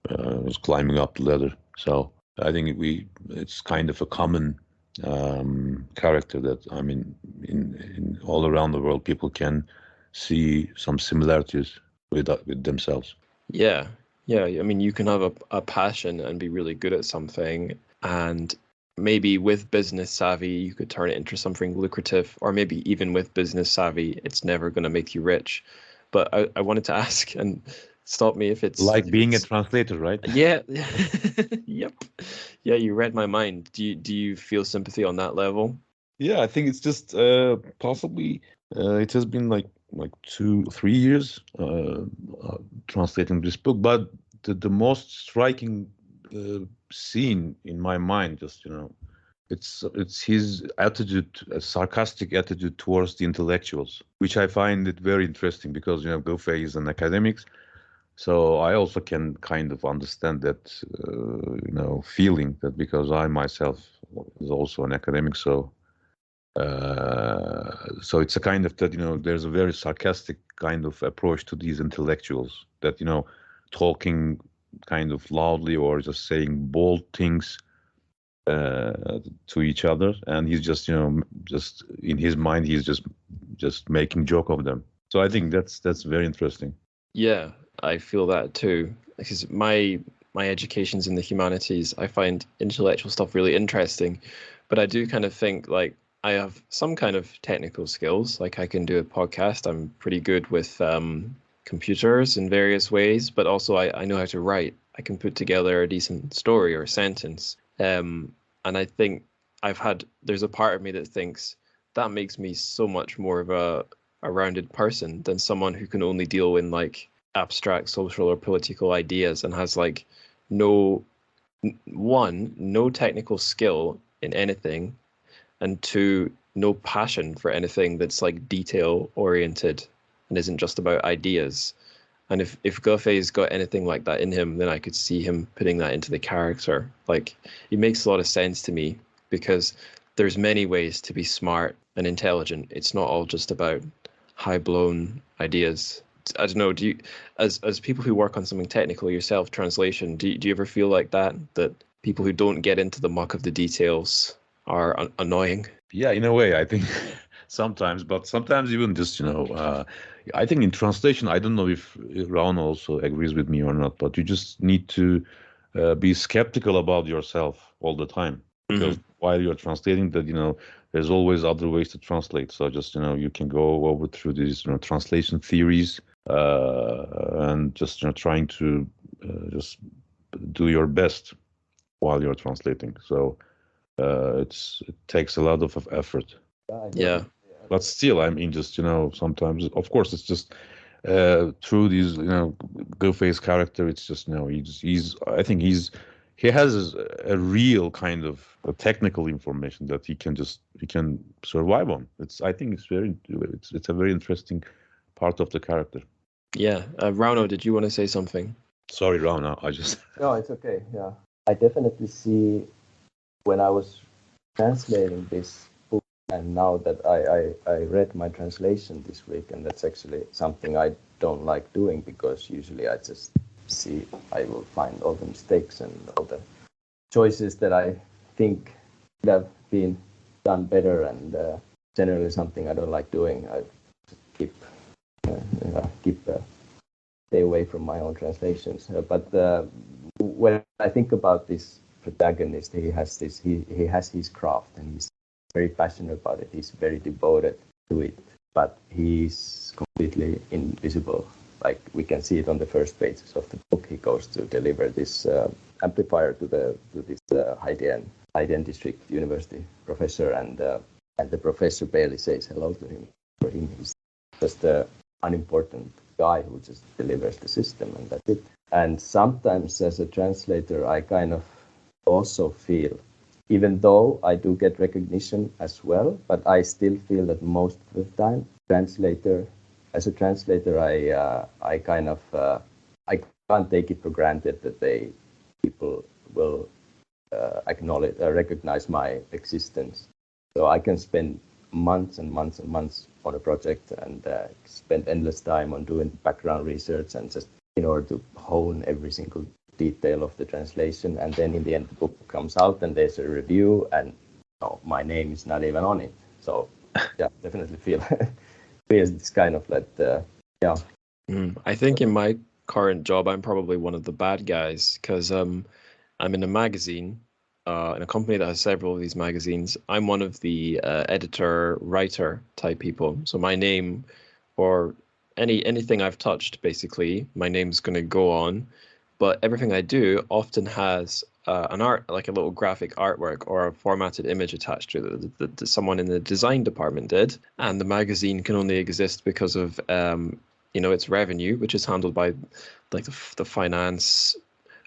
[SPEAKER 2] was climbing up the ladder. So I think it's kind of a common character that, I mean, in all around the world, people can see some similarities with themselves.
[SPEAKER 1] Yeah. I mean, you can have a passion and be really good at something, and maybe with business savvy, you could turn it into something lucrative, or maybe even with business savvy, it's never going to make you rich. But I wanted to ask, and stop me if it's
[SPEAKER 2] like being a translator, right?
[SPEAKER 1] Yeah. Yep. Yeah, you read my mind. Do you feel sympathy on that level?
[SPEAKER 2] Yeah, I think it's just possibly it has been like 2-3 years translating this book, but the most striking scene in my mind, just it's his attitude, a sarcastic attitude towards the intellectuals, which I find it very interesting because Gofei is an academic, so I also can kind of understand that feeling, that because I myself is also an academic, so it's a kind of that there's a very sarcastic kind of approach to these intellectuals that talking kind of loudly or just saying bold things to each other, and he's just just in his mind he's just making joke of them. So I think that's very interesting.
[SPEAKER 1] Yeah, I feel that too, because my education's in the humanities. I find intellectual stuff really interesting, but I do kind of think like I have some kind of technical skills. Like I can do a podcast. I'm pretty good with computers in various ways, but also I know how to write. I can put together a decent story or a sentence. And I think there's a part of me that thinks that makes me so much more of a rounded person than someone who can only deal in like abstract social or political ideas and has like no technical skill in anything, and two, no passion for anything that's like detail oriented and isn't just about ideas. And if Gofei's got anything like that in him, then I could see him putting that into the character. Like, it makes a lot of sense to me because there's many ways to be smart and intelligent. It's not all just about high-blown ideas. I don't know, do you, as people who work on something technical yourself, translation, do you ever feel like that people who don't get into the muck of the details are annoying?
[SPEAKER 2] Yeah, in a way, I think sometimes, but sometimes even just, I think in translation, I don't know if Rauno also agrees with me or not, but you just need to be skeptical about yourself all the time, because while you're translating that, there's always other ways to translate. So just, you can go over through these, translation theories and just, trying to just do your best while you're translating. So it takes a lot of effort.
[SPEAKER 1] Yeah.
[SPEAKER 2] But still, I mean, just sometimes, of course, it's just through these, Gofei's character. It's just I think he has a real kind of a technical information that he can survive on. I think it's a very interesting part of the character.
[SPEAKER 1] Yeah, Rauno, did you want to say something?
[SPEAKER 2] Sorry, Rauno,
[SPEAKER 3] No, it's okay. Yeah, I definitely see when I was translating this book, and now that I read my translation this week, and that's actually something I don't like doing, because usually I just see I will find all the mistakes and all the choices that I think could have been done better, and generally something I don't like doing. I keep stay away from my own translations. But when I think about this protagonist, he has this, he has his craft and he's very passionate about it. He's very devoted to it, but he's completely invisible. Like we can see it on the first pages of the book. He goes to deliver this amplifier to this Hǎoduānduān district university professor, and the professor barely says hello to him. For him, he's just an unimportant guy who just delivers the system, and that's it. And sometimes as a translator, I kind of also feel, even though I do get recognition as well, but I still feel that most of the time, as a translator, I kind of I can't take it for granted that people will acknowledge, recognize my existence. So I can spend months and months and months on a project and spend endless time on doing background research and just in order to hone every single detail of the translation. And then in the end, the book comes out and there's a review, and my name is not even on it. So yeah, definitely feels this kind of like yeah.
[SPEAKER 1] I think in my current job, I'm probably one of the bad guys because I'm in a magazine, in a company that has several of these magazines. I'm one of the editor, writer type people. So my name, or anything I've touched, basically, my name's going to go on. But everything I do often has an art, like a little graphic artwork or a formatted image attached to it that someone in the design department did. And the magazine can only exist because of its revenue, which is handled by like the finance,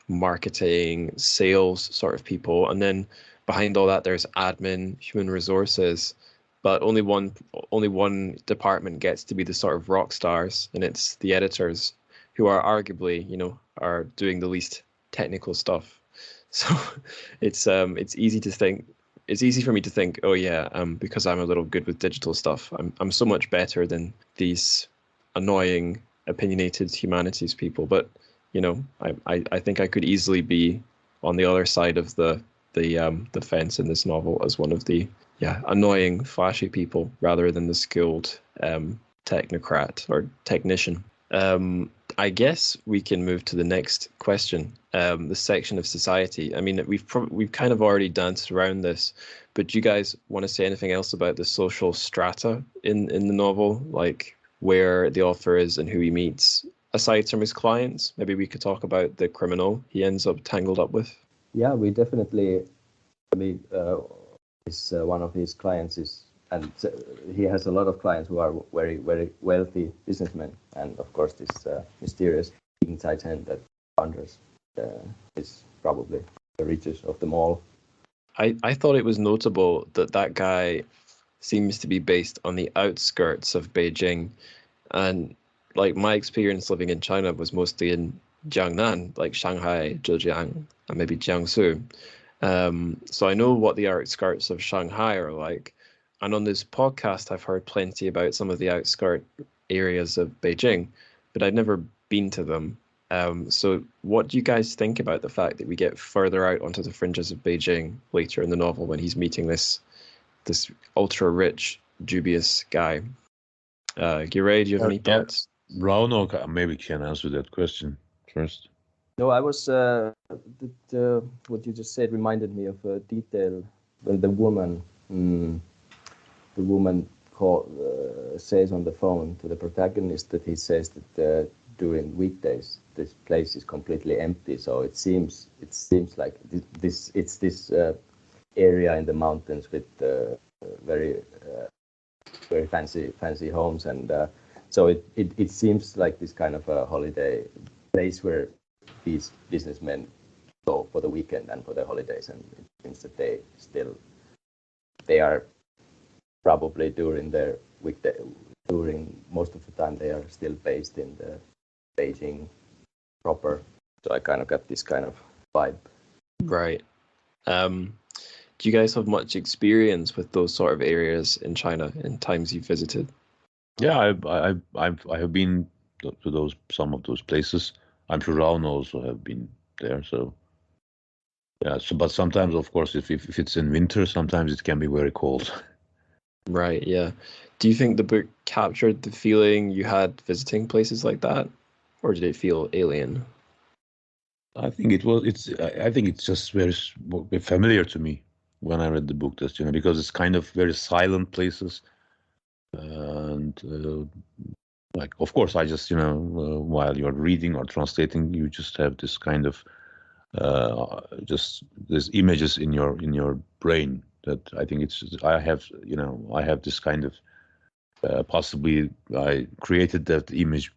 [SPEAKER 1] marketing, sales sort of people. And then behind all that, there's admin, human resources. But only one department gets to be the sort of rock stars, and it's the editors, who are arguably, are doing the least technical stuff. So it's easy to think. It's easy for me to think, oh yeah, because I'm a little good with digital stuff, I'm so much better than these annoying, opinionated humanities people. But I think I could easily be on the other side of the fence in this novel as one of the annoying, flashy people rather than the skilled technocrat or technician. I guess we can move to the next question, the section of society. I mean, we've kind of already danced around this, but do you guys want to say anything else about the social strata in the novel, like where the author is and who he meets, aside from his clients? Maybe we could talk about the criminal he ends up tangled up with.
[SPEAKER 3] Yeah, we definitely. One of his clients is, and he has a lot of clients who are very, very wealthy businessmen, and of course this mysterious King Titan that wanders is probably the richest of them all.
[SPEAKER 1] I thought it was notable that guy seems to be based on the outskirts of Beijing, and like my experience living in China was mostly in Jiangnan, like Shanghai, Zhejiang, and maybe Jiangsu. So I know what the outskirts of Shanghai are like. And on this podcast, I've heard plenty about some of the outskirt areas of Beijing, but I've never been to them. So what do you guys think about the fact that we get further out onto the fringes of Beijing later in the novel when he's meeting this ultra-rich, dubious guy? Giray, do you have any thoughts?
[SPEAKER 2] Rauno maybe can answer that question first.
[SPEAKER 3] No, I was what you just said reminded me of a detail when the woman says on the phone to the protagonist that he says that during weekdays this place is completely empty. So it seems like this area in the mountains with very very fancy homes, and so it seems like this kind of a holiday place where these businessmen go for the weekend and for the holidays, and it seems that they are probably during their weekday, during most of the time they are still based in the Beijing proper. So I kind of got this kind of vibe.
[SPEAKER 1] Right. Do you guys have much experience with those sort of areas in China in times you've visited?
[SPEAKER 2] Yeah, I have been to some of those places. I'm sure Rauno also have been there. So yeah, but sometimes, of course, if it's in winter, sometimes it can be very cold.
[SPEAKER 1] Right, yeah. Do you think the book captured the feeling you had visiting places like that? Or did it feel alien?
[SPEAKER 2] I think I think it's just very familiar to me when I read the book. Just because it's kind of very silent places, and like of course I just while you're reading or translating, you just have this kind of just these images in your brain that I think I have this kind of possibly I created that image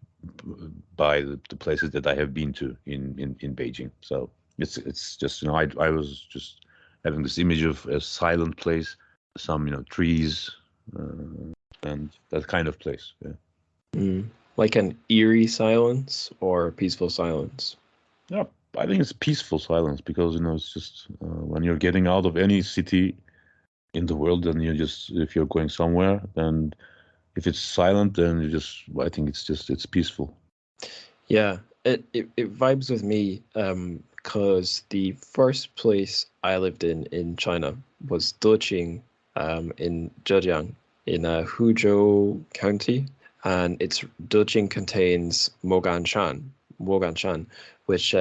[SPEAKER 2] by the places that I have been to in Beijing. So it's just I was just having this image of a silent place, some trees, and that kind of place. Yeah.
[SPEAKER 1] Like an eerie silence or peaceful silence?
[SPEAKER 2] Yeah, I think it's peaceful silence because it's just when you're getting out of any city in the world, then if you're going somewhere, then if it's silent, then I think it's peaceful.
[SPEAKER 1] Yeah, it vibes with me because the first place I lived in China was Deqing in Zhejiang in Huzhou County, and Deqing contains Moganshan, which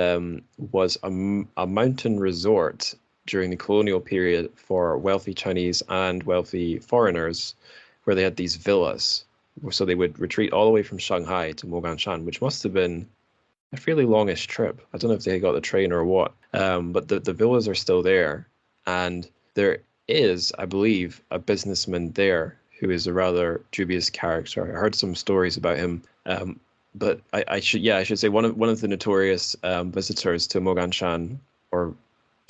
[SPEAKER 1] was a mountain resort during the colonial period for wealthy Chinese and wealthy foreigners, where they had these villas. So they would retreat all the way from Shanghai to Moganshan, which must have been a fairly longish trip. I don't know if they got the train or what, but the villas are still there. And there is, I believe, a businessman there who is a rather dubious character. I heard some stories about him. But I should say one of the notorious visitors to Moganshan, or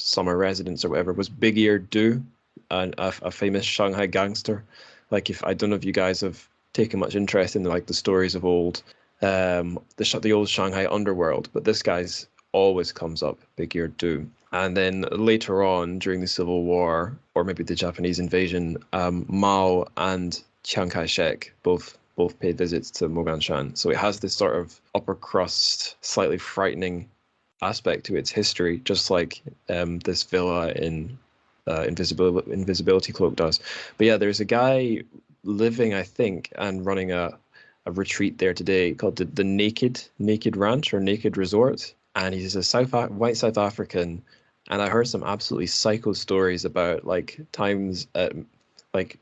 [SPEAKER 1] summer residents or whatever, was Big Ear Du, a famous Shanghai gangster. Like, I don't know if you guys have taken much interest in like the stories of the old Shanghai underworld, but this guy's always comes up, Big Ear Du. And then later on, during the Civil War, or maybe the Japanese invasion, Mao and Chiang Kai-shek both paid visits to Moganshan. So it has this sort of upper crust, slightly frightening aspect to its history, just like this villa in Invisibility Cloak does. But yeah, there's a guy living, I think, and running a retreat there today called the Naked Ranch or Naked Resort, and he's a white South African. And I heard some absolutely psycho stories about like times at like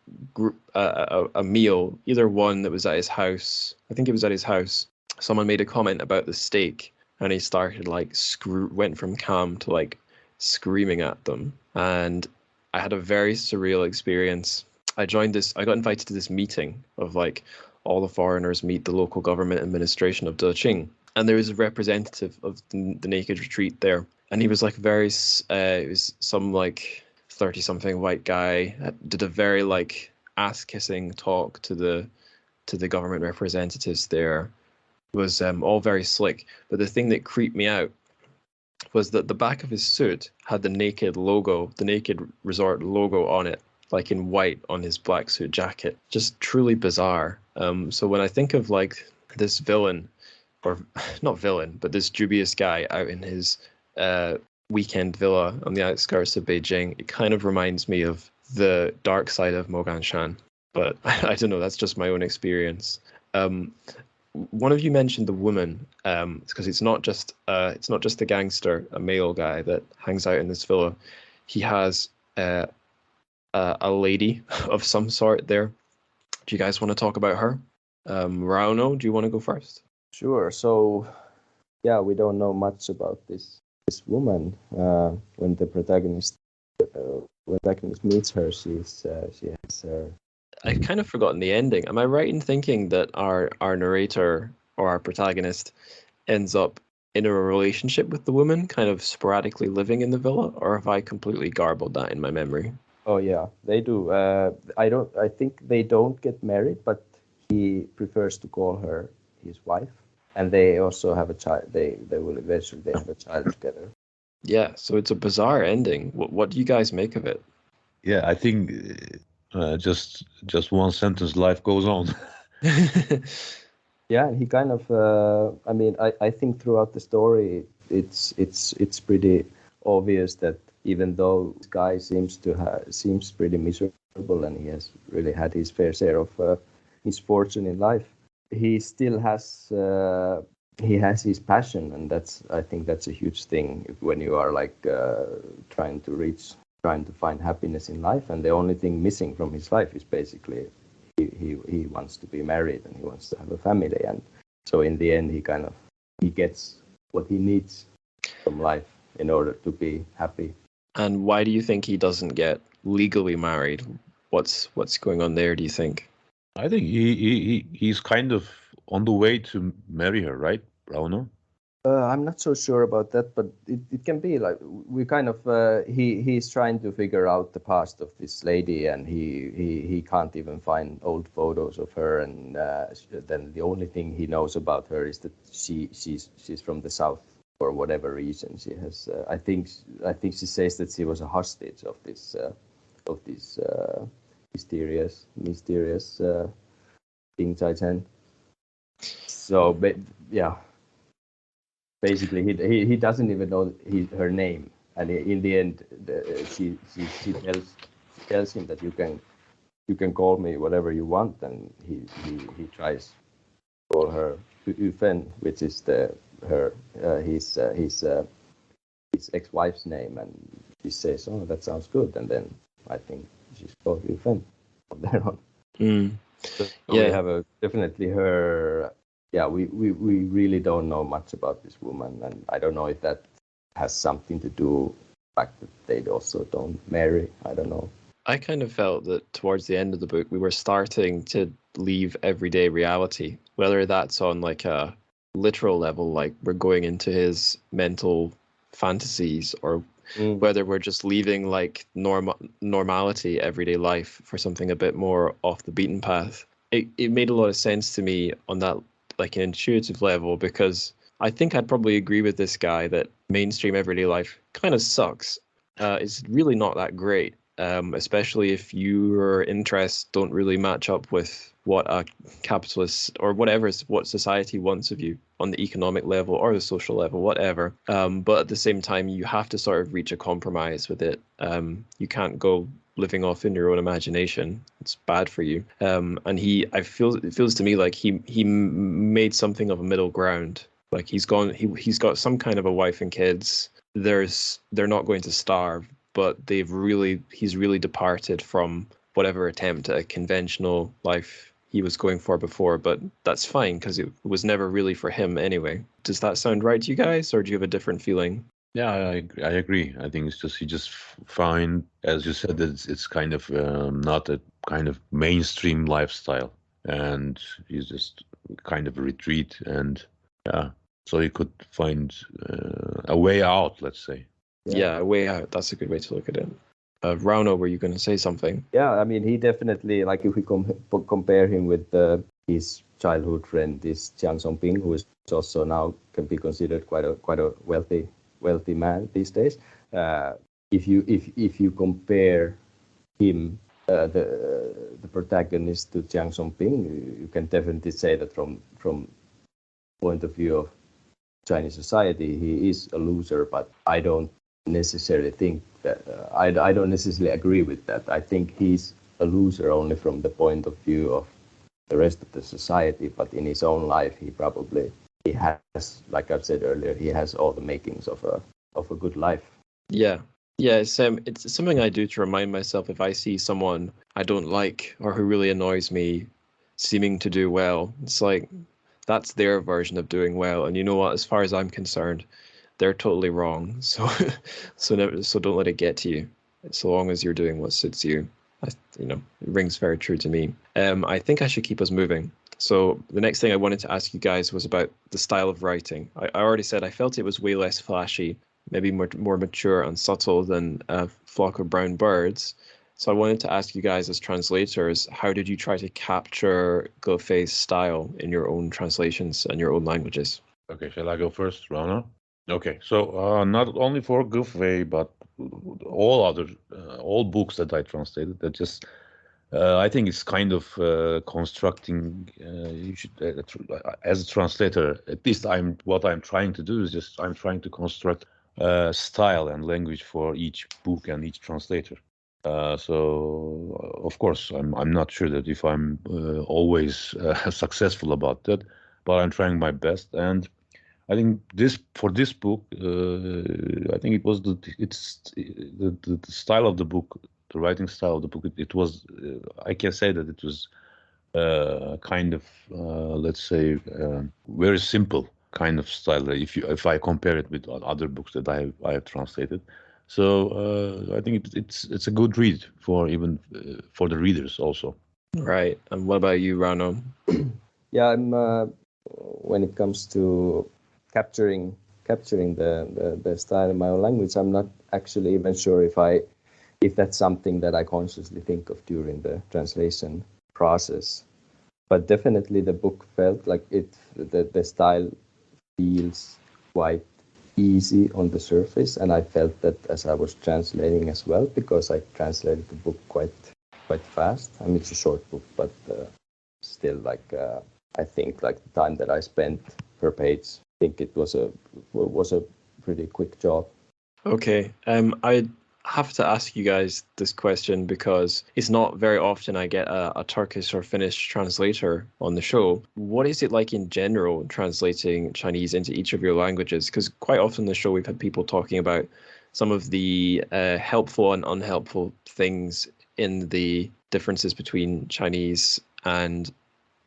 [SPEAKER 1] a meal, either one that was at his house. I think it was at his house. Someone made a comment about the steak, and he started like went from calm to like screaming at them. And I had a very surreal experience. I got invited to this meeting of like all the foreigners meet the local government administration of Deqing, and there was a representative of the Naked Retreat there, and he was like it was some like 30-something white guy, did a very like ass-kissing talk to the government representatives there. It was all very slick, but the thing that creeped me out was that the back of his suit had the Naked Resort logo on it, like in white on his black suit jacket. Just truly bizarre. So when I think of like this villain, or not villain, but this dubious guy out in his weekend villa on the outskirts of Beijing, it kind of reminds me of the dark side of Moganshan. But I don't know, that's just my own experience. One of you mentioned the woman, because it's not just the gangster, a male guy that hangs out in this villa. He has a lady of some sort there. Do you guys want to talk about her? Rauno, do you want to go first?
[SPEAKER 3] Sure. So, yeah, we don't know much about this woman. When the protagonist meets her, she has her.
[SPEAKER 1] I've kind of forgotten the ending. Am I right in thinking that our narrator or our protagonist ends up in a relationship with the woman, kind of sporadically living in the villa, or have I completely garbled that in my memory?
[SPEAKER 3] Oh yeah, they do. I think they don't get married, but he prefers to call her his wife, and they also have a child. They will eventually have a child together.
[SPEAKER 1] Yeah, so it's a bizarre ending. What do you guys make of it?
[SPEAKER 2] Yeah, I think just one sentence, life goes on.
[SPEAKER 3] Yeah, he kind of. I think throughout the story, it's pretty obvious that even though this guy seems pretty miserable and he has really had his fair share of misfortune in life, he still has he has his passion, and I think that's a huge thing when you are like trying to find happiness in life, and the only thing missing from his life is basically he wants to be married and he wants to have a family, and so in the end he gets what he needs from life in order to be happy.
[SPEAKER 1] And why do you think he doesn't get legally married? What's going on there, do you think?
[SPEAKER 2] I think he's kind of on the way to marry her, right, Rauno?
[SPEAKER 3] I'm not so sure about that, but it can be like we kind of he's trying to figure out the past of this lady, and he can't even find old photos of her, and then the only thing he knows about her is that she's from the south for whatever reason. She has I think she says that she was a hostage of this mysterious King Tàiyáng. So, but yeah. Basically, he doesn't even know her name, and in the end, she tells him that you can call me whatever you want, and he tries to call her Yufen, which is his ex-wife's name, and she says, "Oh, that sounds good," and then I think she's called Yufen from there on. So we have definitely her. Yeah, we really don't know much about this woman, and I don't know if that has something to do with the fact that they also don't marry. I don't know.
[SPEAKER 1] I kind of felt that towards the end of the book, we were starting to leave everyday reality, whether that's on like a literal level, like we're going into his mental fantasies, or whether we're just leaving like normality, everyday life, for something a bit more off the beaten path. It made a lot of sense to me on that, like an intuitive level, because I think I'd probably agree with this guy that mainstream everyday life kind of sucks. It's really not that great, especially if your interests don't really match up with what a capitalist or what society wants of you on the economic level or the social level, whatever. But at the same time, you have to sort of reach a compromise with it. You can't go living off in your own imagination. It's bad for you. And it feels to me like he made something of a middle ground. Like he's got some kind of a wife and kids. They're not going to starve, but he's really departed from whatever attempt at a conventional life he was going for before. But that's fine, because it was never really for him anyway. Does that sound right to you guys, or do you have a different feeling?
[SPEAKER 2] Yeah, I agree. I think he just find, as you said, that it's kind of not a kind of mainstream lifestyle, and he's just kind of a retreat, and so he could find a way out, let's say.
[SPEAKER 1] Yeah, a way out. That's a good way to look at it. Rauno, were you going to say something?
[SPEAKER 3] Yeah, I mean, he definitely, like if we compare him with his childhood friend, this Jiang Songping, who is also now can be considered quite a wealthy man these days. If you compare him, the protagonist, to Jiang Songping, you can definitely say that from point of view of Chinese society, he is a loser. But I don't necessarily think that I don't necessarily agree with that. I think he's a loser only from the point of view of the rest of the society, but in his own life, he has, like I've said earlier, he has all the makings of a good life.
[SPEAKER 1] Yeah, it's something I do to remind myself if I see someone I don't like or who really annoys me seeming to do well. It's like, that's their version of doing well, and you know what? As far as I'm concerned, they're totally wrong. So don't let it get to you. So long as you're doing what suits you, it rings very true to me. I think I should keep us moving. So the next thing I wanted to ask you guys was about the style of writing. I already said I felt it was way less flashy, maybe more mature and subtle than A Flock of Brown Birds. So I wanted to ask you guys as translators, how did you try to capture Gofei's style in your own translations and your own languages?
[SPEAKER 2] Okay, shall I go first, Rana? Okay, so not only for Gofei, but all books that I translated, that just I think it's kind of constructing. You should, as a translator, at least what I'm trying to do is I'm trying to construct style and language for each book and each translator. So of course, I'm not sure that if I'm always successful about that, but I'm trying my best. And I think for this book, I think it was the style of the book, the writing style of the book. It was, I can say that it was kind of, let's say, very simple kind of style. If I compare it with other books that I have translated, so I think it's a good read for even for the readers also.
[SPEAKER 1] Right. And what about you, Rauno?
[SPEAKER 3] Yeah, I'm. When it comes to capturing the style in my own language, I'm not actually even sure if that's something that I consciously think of during the translation process. But definitely the book felt like the style feels quite easy on the surface, and I felt that as I was translating as well, because I translated the book quite fast. I mean, it's a short book, but still, like I think like the time that I spent per page, I think it was a pretty quick job.
[SPEAKER 1] Okay. I have to ask you guys this question because it's not very often I get a Turkish or Finnish translator on the show. What is it like in general translating Chinese into each of your languages? Because quite often on the show we've had people talking about some of the helpful and unhelpful things in the differences between Chinese and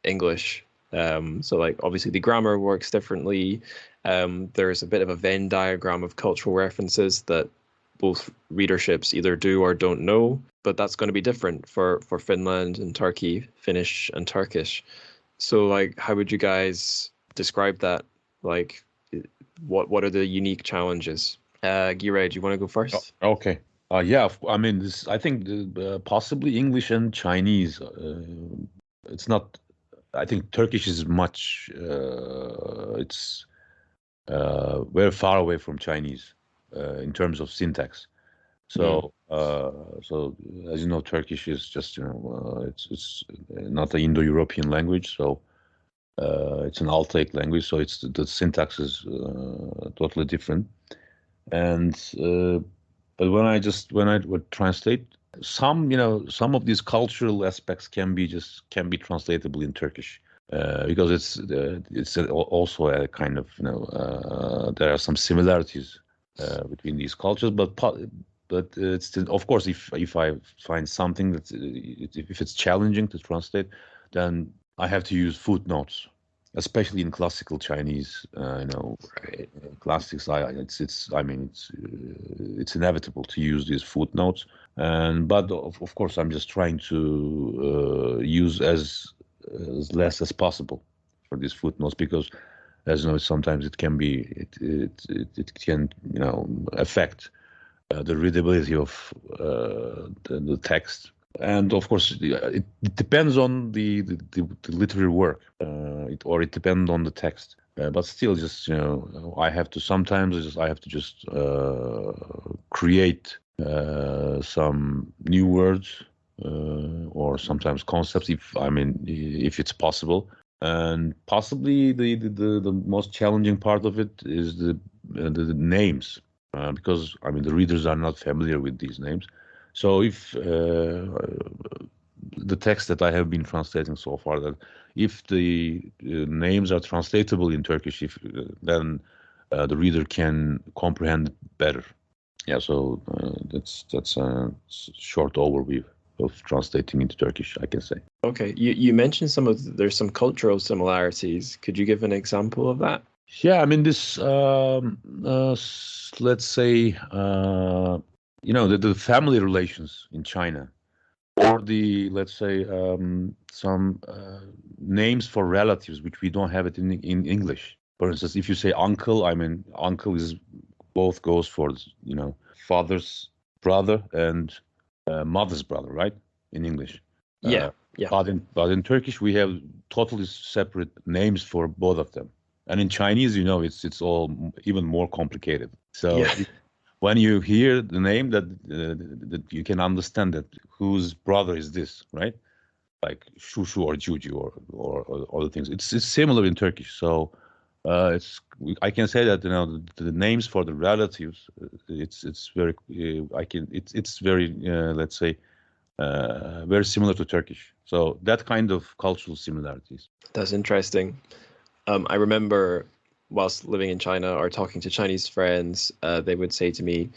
[SPEAKER 1] English. So like obviously the grammar works differently. There's a bit of a Venn diagram of cultural references that both readerships either do or don't know, but that's going to be different for Finland and Turkey, Finnish and Turkish. So like, how would you guys describe that? Like, what are the unique challenges? Giray, do you want to go first?
[SPEAKER 2] Okay. Yeah. I mean, I think possibly English and Chinese. It's not. I think Turkish is much. It's very far away from Chinese in terms of syntax. So, so as you know, Turkish is just it's not an Indo-European language, so it's an Altaic language. So it's the syntax is totally different. And but when I would translate, some of these cultural aspects can be translatable in Turkish. Because it's also a kind of there are some similarities between these cultures, but it's still, of course, if I find something that if it's challenging to translate, then I have to use footnotes, especially in classical Chinese.
[SPEAKER 1] Right.
[SPEAKER 2] Classics. It's inevitable to use these footnotes, but of course I'm just trying to use as less as possible for these footnotes, because as you know sometimes it can affect the readability of the text. And of course it depends on the literary work, it depends on the text, but still just I have to just create some new words or sometimes concepts if it's possible. And possibly the most challenging part of it is the names, because the readers are not familiar with these names. So if the text that I have been translating so far, that if the names are translatable in Turkish, then the reader can comprehend it better. Yeah, so that's a short overview of translating into Turkish, I can say.
[SPEAKER 1] Okay, you mentioned there's some cultural similarities. Could you give an example of that?
[SPEAKER 2] Yeah, this let's say the family relations in China, or let's say some names for relatives which we don't have it in English. For instance, if you say uncle, uncle is both goes for father's brother and mother's brother, right? In English.
[SPEAKER 1] Yeah.
[SPEAKER 2] But in Turkish we have totally separate names for both of them. And in Chinese, it's all even more complicated. So when you hear the name, that you can understand that whose brother is this, right? Like Shushu or Juju or other things. It's similar in Turkish. So I can say that the names for the relatives, it's very let's say very similar to Turkish. So that kind of cultural similarities.
[SPEAKER 1] That's interesting. I remember whilst living in China or talking to Chinese friends, they would say to me,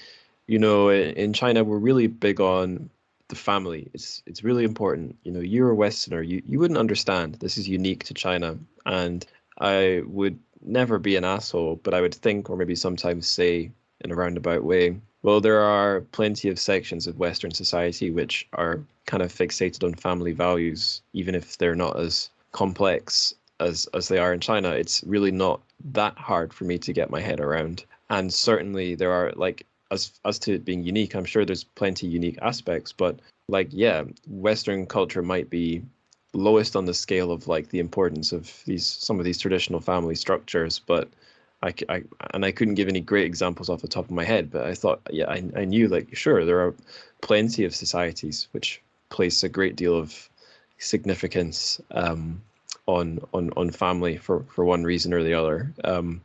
[SPEAKER 1] you know, in China, we're really big on the family. It's really important. You know, you're a Westerner. You wouldn't understand. This is unique to China. And I would never be an asshole, but I would think, or maybe sometimes say in a roundabout way, well, there are plenty of sections of Western society which are kind of fixated on family values, even if they're not as complex as they are in China. It's really not that hard for me to get my head around. And certainly there are, like, as to it being unique, I'm sure there's plenty unique aspects, but like, yeah, Western culture might be lowest on the scale of like the importance of some of these traditional family structures, but I couldn't give any great examples off the top of my head, but I thought, yeah, I knew, like, sure, there are plenty of societies which place a great deal of significance on family for one reason or the other.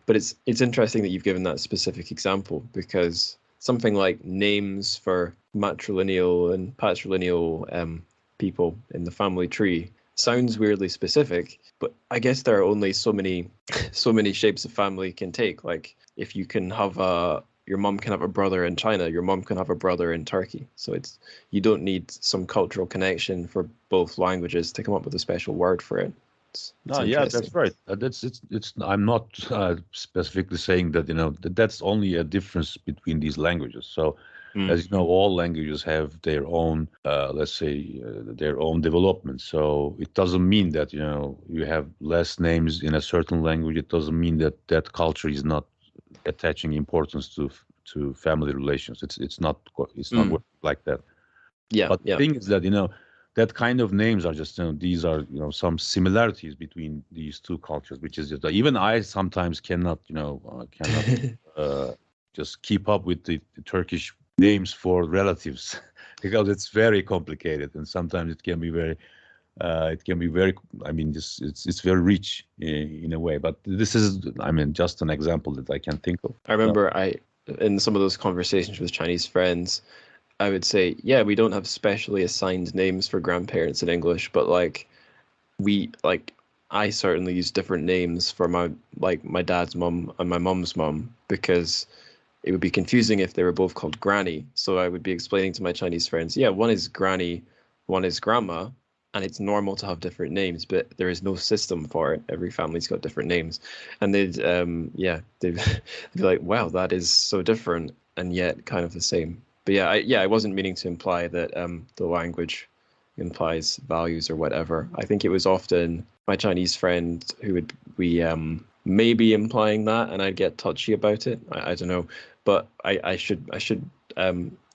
[SPEAKER 1] But it's interesting that you've given that specific example, because something like names for matrilineal and patrilineal people in the family tree sounds weirdly specific, but I guess there are only so many shapes a family can take. Like, if you can have your mom can have a brother in China, your mom can have a brother in Turkey. So you don't need some cultural connection for both languages to come up with a special word for it.
[SPEAKER 2] No, yeah, that's right. It's. I'm not specifically saying that, you know, that's only a difference between these languages. So, as you know, all languages have their own, let's say, their own development. So it doesn't mean that, you know, you have less names in a certain language. It doesn't mean that that culture is not attaching importance to family relations. It's not working like that.
[SPEAKER 1] Yeah,
[SPEAKER 2] But the
[SPEAKER 1] yeah.
[SPEAKER 2] thing is that, you know, that kind of names are just, you know, these are, you know, some similarities between these two cultures, which is just, even I sometimes cannot, you know, just keep up with the Turkish names for relatives because it's very complicated, and sometimes it can be very, I mean, it's very rich in a way. But this is, I mean, just an example that I can think of.
[SPEAKER 1] I remember in some of those conversations with Chinese friends, I would say, yeah, we don't have specially assigned names for grandparents in English, but I certainly use different names for my dad's mum and my mum's mum, because it would be confusing if they were both called Granny. So I would be explaining to my Chinese friends, yeah, one is Granny, one is Grandma, and it's normal to have different names, but there is no system for it. Every family's got different names. And they'd be like, wow, that is so different and yet kind of the same. But I wasn't meaning to imply that the language implies values or whatever. I think it was often my Chinese friend who would be maybe implying that, and I'd get touchy about it. I don't know, but I should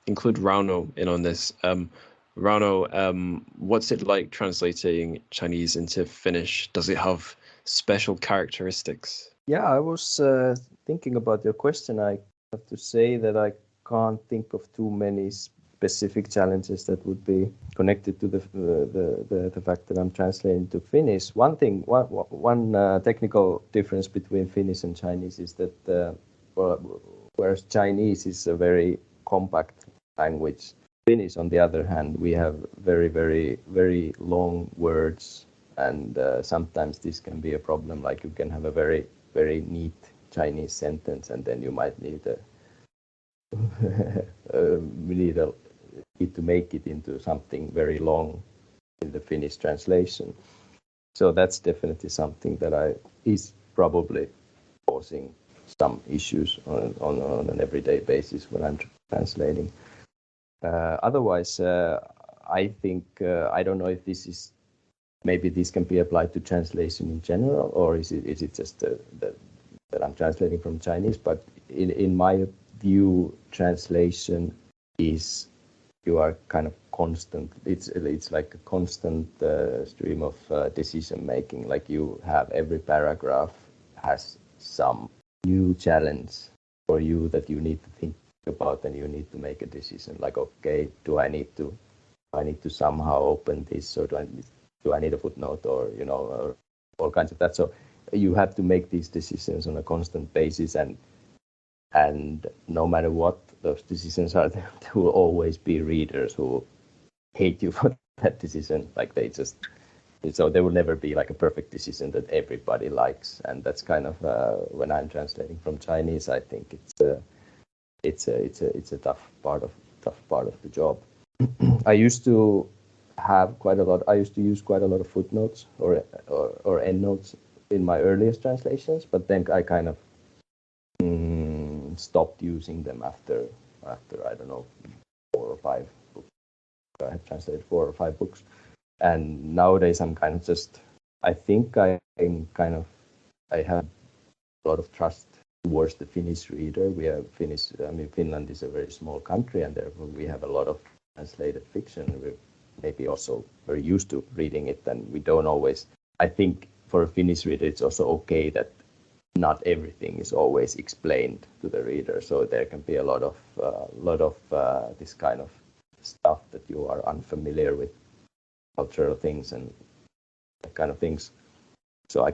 [SPEAKER 1] include Rauno in on this. Rauno, what's it like translating Chinese into Finnish? Does it have special characteristics?
[SPEAKER 3] Yeah, I was thinking about your question. I have to say that I can't think of too many specific challenges that would be connected to the fact that I'm translating to Finnish. One technical difference between Finnish and Chinese is that whereas Chinese is a very compact language, Finnish, on the other hand, we have very, very, very long words, and sometimes this can be a problem. Like, you can have a very, very neat Chinese sentence, and then you might need to make it into something very long in the Finnish translation. So that's definitely something that is probably causing some issues on an everyday basis when I'm translating. Otherwise, I think I don't know if maybe this can be applied to translation in general, or is it just that I'm translating from Chinese? But in my view, translation is, you are kind of constant. It's like a constant stream of decision making. Like, you have every paragraph has some new challenge for you that you need to think about, and you need to make a decision. Like, okay, do I need to somehow open this, or do I need a footnote, or, you know, or all kinds of that. So you have to make these decisions on a constant basis, and no matter what those decisions are, there will always be readers who hate you for that decision. Like, they just So there will never be like a perfect decision that everybody likes, and that's kind of when I'm translating from Chinese, I think it's a tough part of the job. I used to have quite a lot. I used to use quite a lot of footnotes or endnotes in my earliest translations, but then I kind of stopped using them after I don't know 4 or 5 books. I have translated 4 or 5 books, and nowadays I'm kind of just. I think I have a lot of trust towards the Finnish reader. We have Finnish. I mean, Finland is a very small country, and therefore we have a lot of translated fiction. We're maybe also very used to reading it, and we don't always. I think for a Finnish reader, it's also okay that not everything is always explained to the reader. So there can be a lot of this kind of stuff that you are unfamiliar with, cultural things and that kind of things. So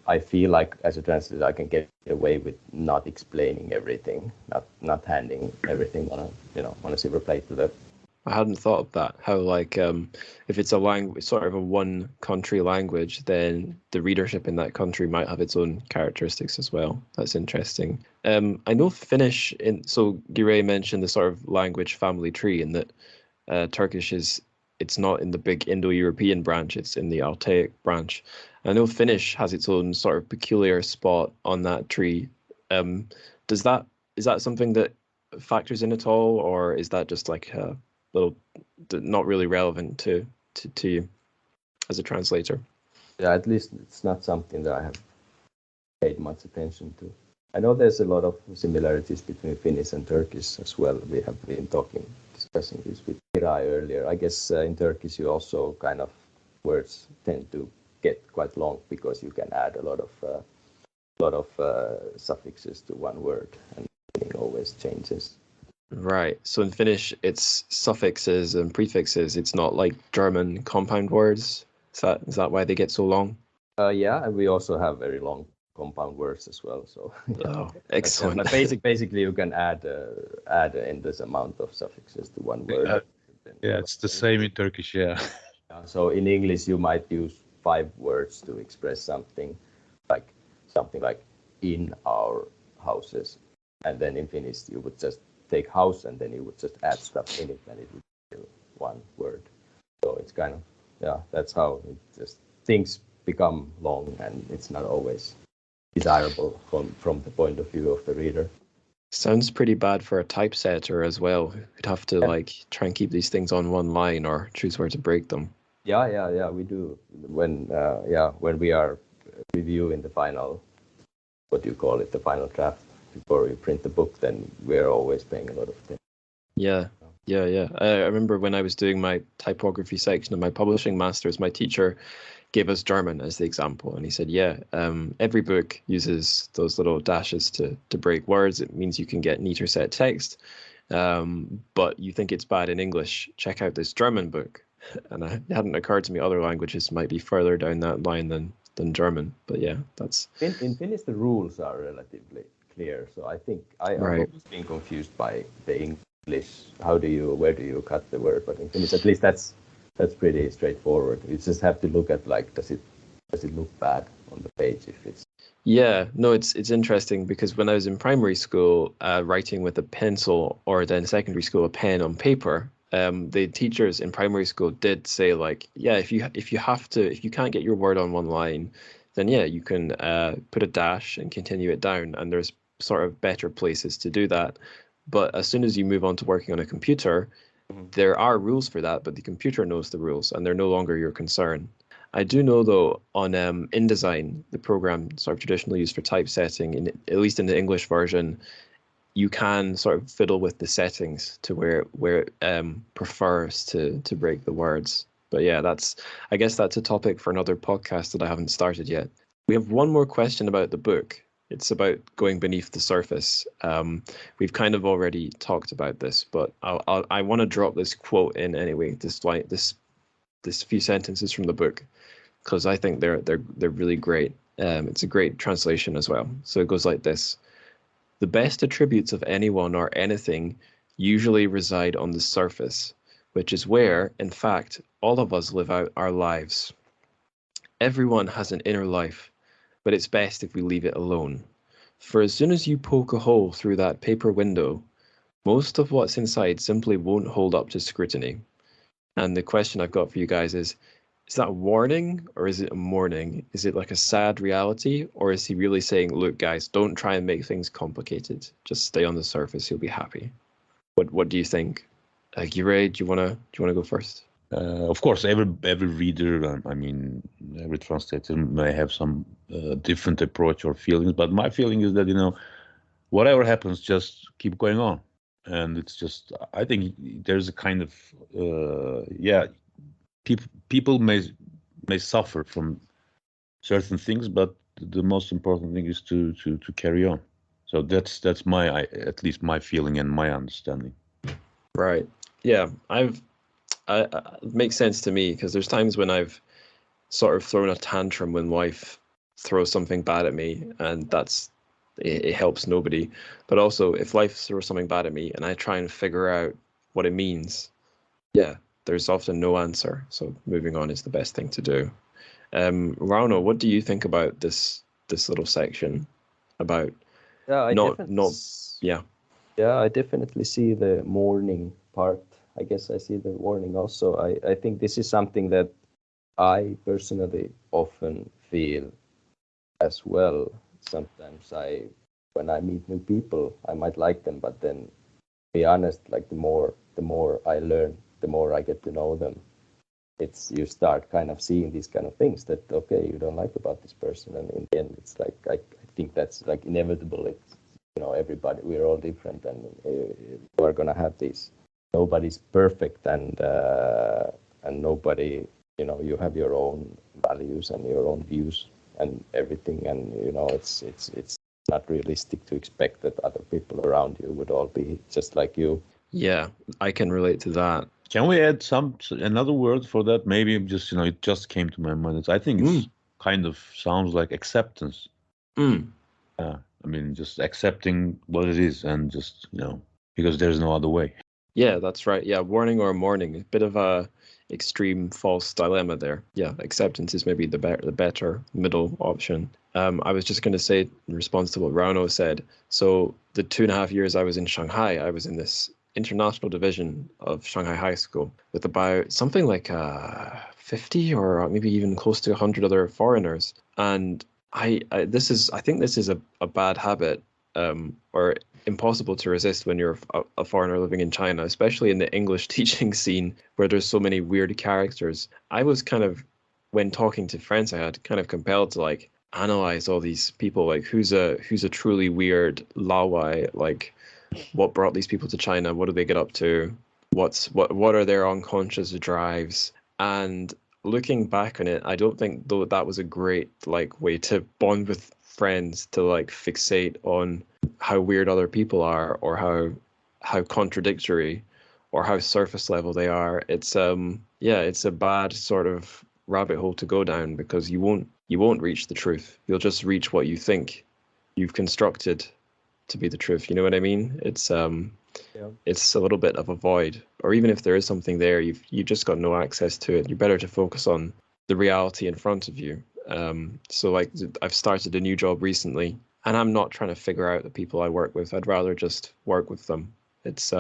[SPEAKER 3] I feel like as a translator, I can get away with not explaining everything, not handing everything on a silver plate to the.
[SPEAKER 1] I hadn't thought of that. How if it's a language, sort of a one country language, then the readership in that country might have its own characteristics as well. That's interesting. I know Finnish. So Giray mentioned the sort of language family tree, and that Turkish it's not in the big Indo-European branch. It's in the Altaic branch. I know Finnish has its own sort of peculiar spot on that tree. Is that something that factors in at all, or is that just like a little not really relevant to you as a translator?
[SPEAKER 3] Yeah, at least it's not something that I have paid much attention to. I know there's a lot of similarities between Finnish and Turkish as well. We have been discussing this with Giray earlier. I guess in Turkish you also kind of words tend to get quite long because you can add a lot of suffixes to one word, and meaning always changes.
[SPEAKER 1] Right. So in Finnish, it's suffixes and prefixes. It's not like German compound words. Is that why they get so long?
[SPEAKER 3] Yeah, and we also have very long compound words as well. So yeah.
[SPEAKER 1] Oh, excellent.
[SPEAKER 3] But basically, you can add an endless amount of suffixes to one word.
[SPEAKER 2] Yeah, it's the same in Turkish. Yeah.
[SPEAKER 3] So in English, you might use 5 words to express something like in our houses, and then in Finnish you would just take house and then you would just add stuff in it, and it would be one word. So it's kind of that's how it just things become long, and it's not always desirable from the point of view of the reader.
[SPEAKER 1] Sounds pretty bad for a typesetter as well. You'd have to try and keep these things on one line or choose where to break them.
[SPEAKER 3] Yeah, we do. When we are reviewing the final, what do you call it, the final draft before we print the book, then we're always paying a lot of attention.
[SPEAKER 1] Yeah. I remember when I was doing my typography section of my publishing masters, my teacher gave us German as the example, and he said, every book uses those little dashes to break words. It means you can get neater set text, but you think it's bad in English, check out this German book. And it hadn't occurred to me other languages might be further down that line than German. But yeah, that's
[SPEAKER 3] in Finnish the rules are relatively clear. So I think I've always been confused by the English. Where do you cut the word? But in Finnish, at least that's pretty straightforward. You just have to look at does it look bad on the page if it's.
[SPEAKER 1] Yeah, no, it's interesting because when I was in primary school, writing with a pencil, or then secondary school a pen on paper. The teachers in primary school did say if you can't get your word on one line, then you can put a dash and continue it down, and there's sort of better places to do that. But as soon as you move on to working on a computer, there are rules for that, but the computer knows the rules and they're no longer your concern. I do know though on InDesign, the program sort of traditionally used for typesetting, at least in the English version, you can sort of fiddle with the settings to where it prefers to break the words. But yeah, I guess that's a topic for another podcast that I haven't started yet. We have one more question about the book. It's about going beneath the surface. We've kind of already talked about this, but I want to drop this quote in anyway. This few sentences from the book, because I think they're really great. It's a great translation as well. So it goes like this. The best attributes of anyone or anything usually reside on the surface, which is where, in fact, all of us live out our lives. Everyone has an inner life, but it's best if we leave it alone. For as soon as you poke a hole through that paper window, most of what's inside simply won't hold up to scrutiny. And the question I've got for you guys is that a warning or is it a warning? Is it like a sad reality, or is he really saying, look, guys, don't try and make things complicated. Just stay on the surface. You'll be happy. What do you think? Giray, do you wanna go first?
[SPEAKER 2] Of course, every reader, I mean, every translator may have some different approach or feelings, but my feeling is that, whatever happens, just keep going on. And it's just, I think there's a kind of, people may suffer from certain things, but the most important thing is to carry on. So that's at least my feeling and my understanding.
[SPEAKER 1] Right. Yeah. It makes sense to me, because there's times when I've sort of thrown a tantrum when life throws something bad at me, and it helps nobody. But also, if life throws something bad at me and I try and figure out what it means, there's often no answer. So moving on is the best thing to do. Rauno, what do you think about this little section about
[SPEAKER 3] I definitely see the mourning part. I guess I see the warning also. I think this is something that I personally often feel as well. Sometimes when I meet new people, I might like them, but then, to be honest, like the more I learn, the more I get to know them. You start kind of seeing these kind of things that, okay, you don't like about this person, and in the end, it's like I think that's like inevitable. It's everybody, we're all different, and we're gonna have these. Nobody's perfect, and nobody, you have your own values and your own views and everything, and it's not realistic to expect that other people around you would all be just like you.
[SPEAKER 1] Yeah, I can relate to that.
[SPEAKER 2] Can we add another word for that? Maybe just it just came to my mind. I think it's kind of sounds like acceptance. I mean, just accepting what it is, and just because there's no other way.
[SPEAKER 1] Yeah, that's right. Yeah, warning or mourning, a bit of a extreme false dilemma there. Yeah, acceptance is maybe the better middle option. I was just going to say, in response to what Rauno said, so the 2.5 years I was in Shanghai, I was in this international division of Shanghai High School with about something like 50 or maybe even close to 100 other foreigners. And I think this is a bad habit, or impossible to resist when you're a foreigner living in China, especially in the English teaching scene where there's so many weird characters. I was kind of, when talking to friends I had, kind of compelled to like analyze all these people, like who's a truly weird Lawai, like what brought these people to China, what do they get up to, what are their unconscious drives. And looking back on it, I don't think though that was a great like way to bond with friends, to like fixate on how weird other people are, or how contradictory or how surface level they are. It's it's a bad sort of rabbit hole to go down, because you won't reach the truth. You'll just reach what you think you've constructed to be the truth. You know what I mean? It's a little bit of a void, or even if there is something there, you've just got no access to it. You're better to focus on the reality in front of you. So like I've started a new job recently, and I'm not trying to figure out the people I work with. I'd rather just work with them. It's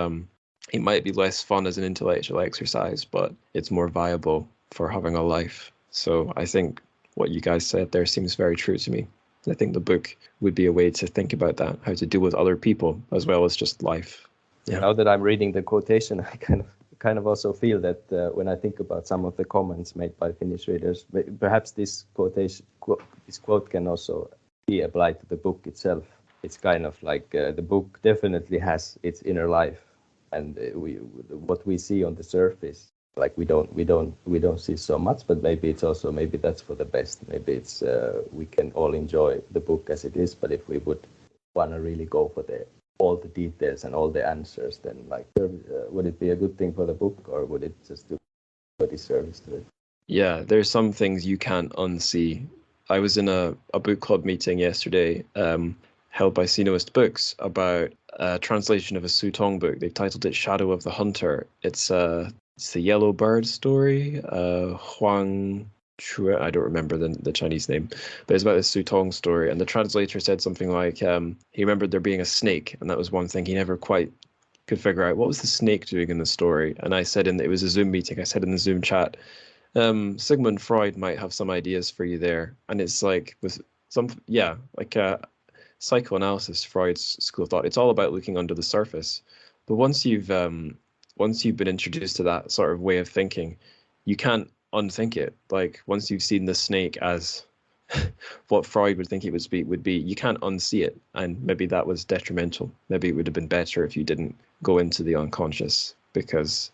[SPEAKER 1] it might be less fun as an intellectual exercise, but it's more viable for having a life. So I think what you guys said there seems very true to me. I think the book would be a way to think about that, how to deal with other people as well as just life. Yeah.
[SPEAKER 3] Now that I'm reading the quotation, I kind of also feel that when I think about some of the comments made by Finnish readers, perhaps this quote can also be applied to the book itself. It's kind of like the book definitely has its inner life, and what we see on the surface, like we don't see so much, but maybe that's for the best. Maybe it's we can all enjoy the book as it is, but if we would want to really go for all the details and all the answers, then like would it be a good thing for the book, or would it just do a disservice to it?
[SPEAKER 1] Yeah, there's some things you can't unsee. I was in a book club meeting yesterday, held by Sainioist Books, about a translation of a Sutong book. They've titled it Shadow of the Hunter. It's the Yellow Bird story. Huang Chue, I don't remember the Chinese name, but it's about this Sutong story, and the translator said something like he remembered there being a snake, and that was one thing he never quite could figure out. What was the snake doing in the story? And I said it was a Zoom meeting. I said in the Zoom chat, Sigmund Freud might have some ideas for you there, and it's like with psychoanalysis, Freud's school of thought. It's all about looking under the surface, but once you've been introduced to that sort of way of thinking, you can't unthink it. Like once you've seen the snake as what Freud would think it would be, you can't unsee it. And maybe that was detrimental. Maybe it would have been better if you didn't go into the unconscious, because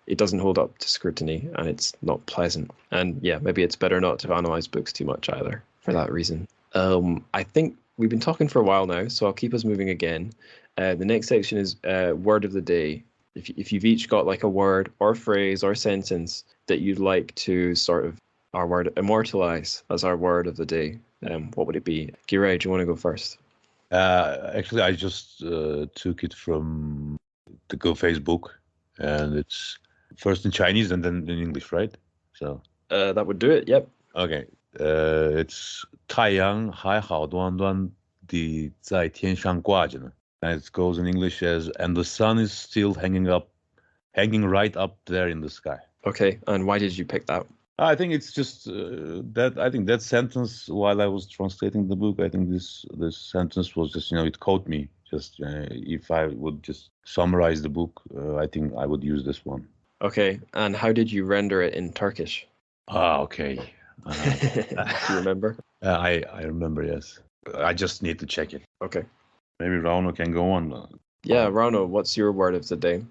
[SPEAKER 1] it doesn't hold up to scrutiny and it's not pleasant. And maybe it's better not to analyze books too much either for that reason. I think we've been talking for a while now, so I'll keep us moving again. The next section is word of the day. If you've each got like a word or phrase or sentence that you'd like to sort of immortalize as our word of the day, what would it be? Giray, do you want to go first?
[SPEAKER 2] Actually, I just took it from the Go Facebook, and it's first in Chinese and then in English, right? So
[SPEAKER 1] that would do it. Yep.
[SPEAKER 2] Okay. It's 太阳还好端端的在天上挂着呢. And it goes in English as, and the sun is still hanging right up there in the sky.
[SPEAKER 1] Okay, and why did you pick that?
[SPEAKER 2] I think it's just that sentence, while I was translating the book, I think this sentence was just, it caught me. Just if I would just summarize the book, I think I would use this one.
[SPEAKER 1] Okay, and how did you render it in Turkish?
[SPEAKER 2] Okay.
[SPEAKER 1] Do you remember?
[SPEAKER 2] I remember, yes. I just need to check it.
[SPEAKER 1] Okay.
[SPEAKER 2] Maybe Rauno can go on.
[SPEAKER 1] Yeah, Rauno, what's your word of the day?